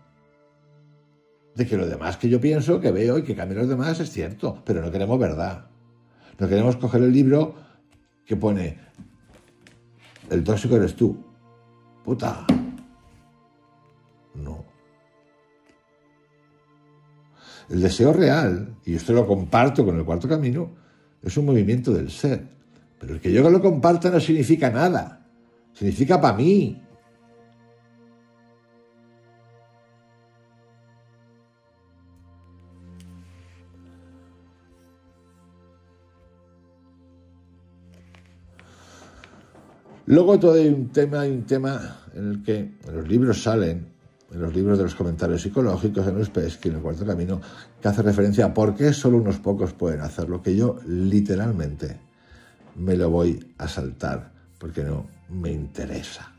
de que lo demás que yo pienso, que veo y que cambian los demás es cierto, pero no queremos verdad. No queremos coger el libro que pone el tóxico eres tú. Puta. No. El deseo real, y esto lo comparto con el cuarto camino, es un movimiento del ser. Pero el que yo lo comparta no significa nada. Significa para mí. Luego todo hay un tema en el que en los libros salen, en los libros de los comentarios psicológicos, en los Pesky, en el cuarto camino, que hace referencia a por qué solo unos pocos pueden hacerlo, que yo literalmente me lo voy a saltar, porque no me interesa.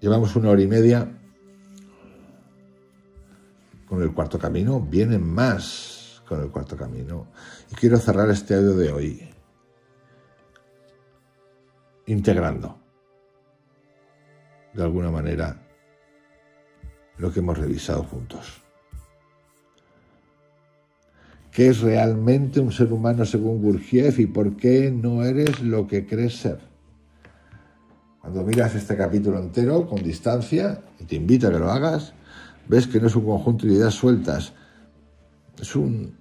Llevamos 1 hora y media. con el cuarto camino, vienen más con el cuarto camino. Y quiero cerrar este audio de hoy integrando de alguna manera lo que hemos revisado juntos. ¿Qué es realmente un ser humano según Gurdjieff y por qué no eres lo que crees ser? Cuando miras este capítulo entero con distancia, y te invito a que lo hagas, ves que no es un conjunto de ideas sueltas, es un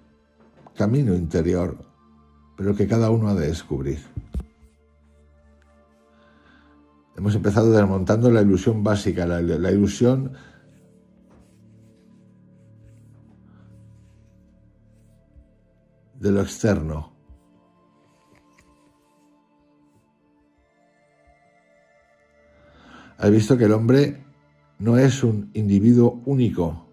camino interior, pero que cada uno ha de descubrir. Hemos empezado desmontando la ilusión básica, la ilusión de lo externo. Has visto que el hombre no es un individuo único,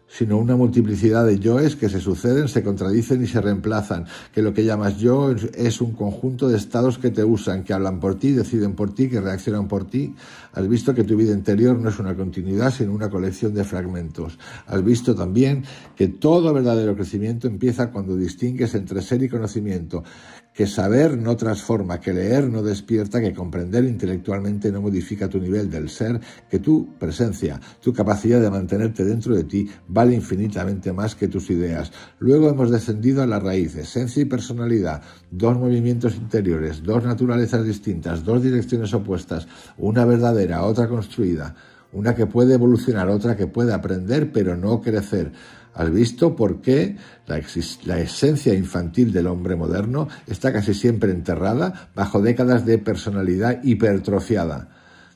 sino una multiplicidad de yoes que se suceden, se contradicen y se reemplazan, que lo que llamas yo es un conjunto de estados que te usan, que hablan por ti, deciden por ti, que reaccionan por ti. Has visto que tu vida interior no es una continuidad, sino una colección de fragmentos. Has visto también que todo verdadero crecimiento empieza cuando distingues entre ser y conocimiento, que saber no transforma, que leer no despierta, que comprender intelectualmente no modifica tu nivel del ser, que tu presencia, tu capacidad de mantenerte dentro de ti vale infinitamente más que tus ideas. Luego hemos descendido a la raíz, esencia y personalidad, dos movimientos interiores, dos naturalezas distintas, dos direcciones opuestas, una verdadera, otra construida, una que puede evolucionar, otra que puede aprender pero no crecer. ¿Has visto por qué la esencia infantil del hombre moderno está casi siempre enterrada bajo décadas de personalidad hipertrofiada?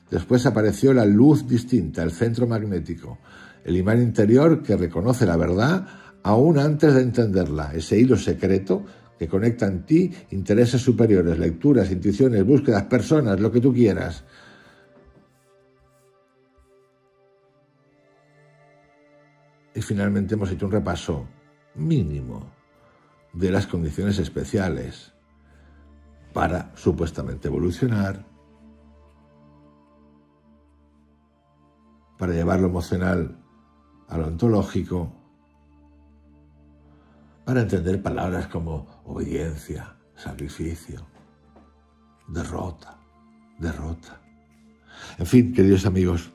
Después apareció la luz distinta, el centro magnético, el imán interior que reconoce la verdad aún antes de entenderla, ese hilo secreto que conecta en ti intereses superiores, lecturas, intuiciones, búsquedas, personas, lo que tú quieras. Y finalmente hemos hecho un repaso mínimo de las condiciones especiales para supuestamente evolucionar, para llevar lo emocional a lo ontológico, para entender palabras como obediencia, sacrificio, derrota. En fin, queridos amigos,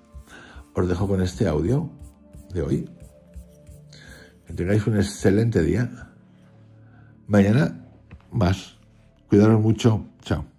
os dejo con este audio de hoy. Que tengáis un excelente día. Mañana más. Cuidaros mucho. Chao.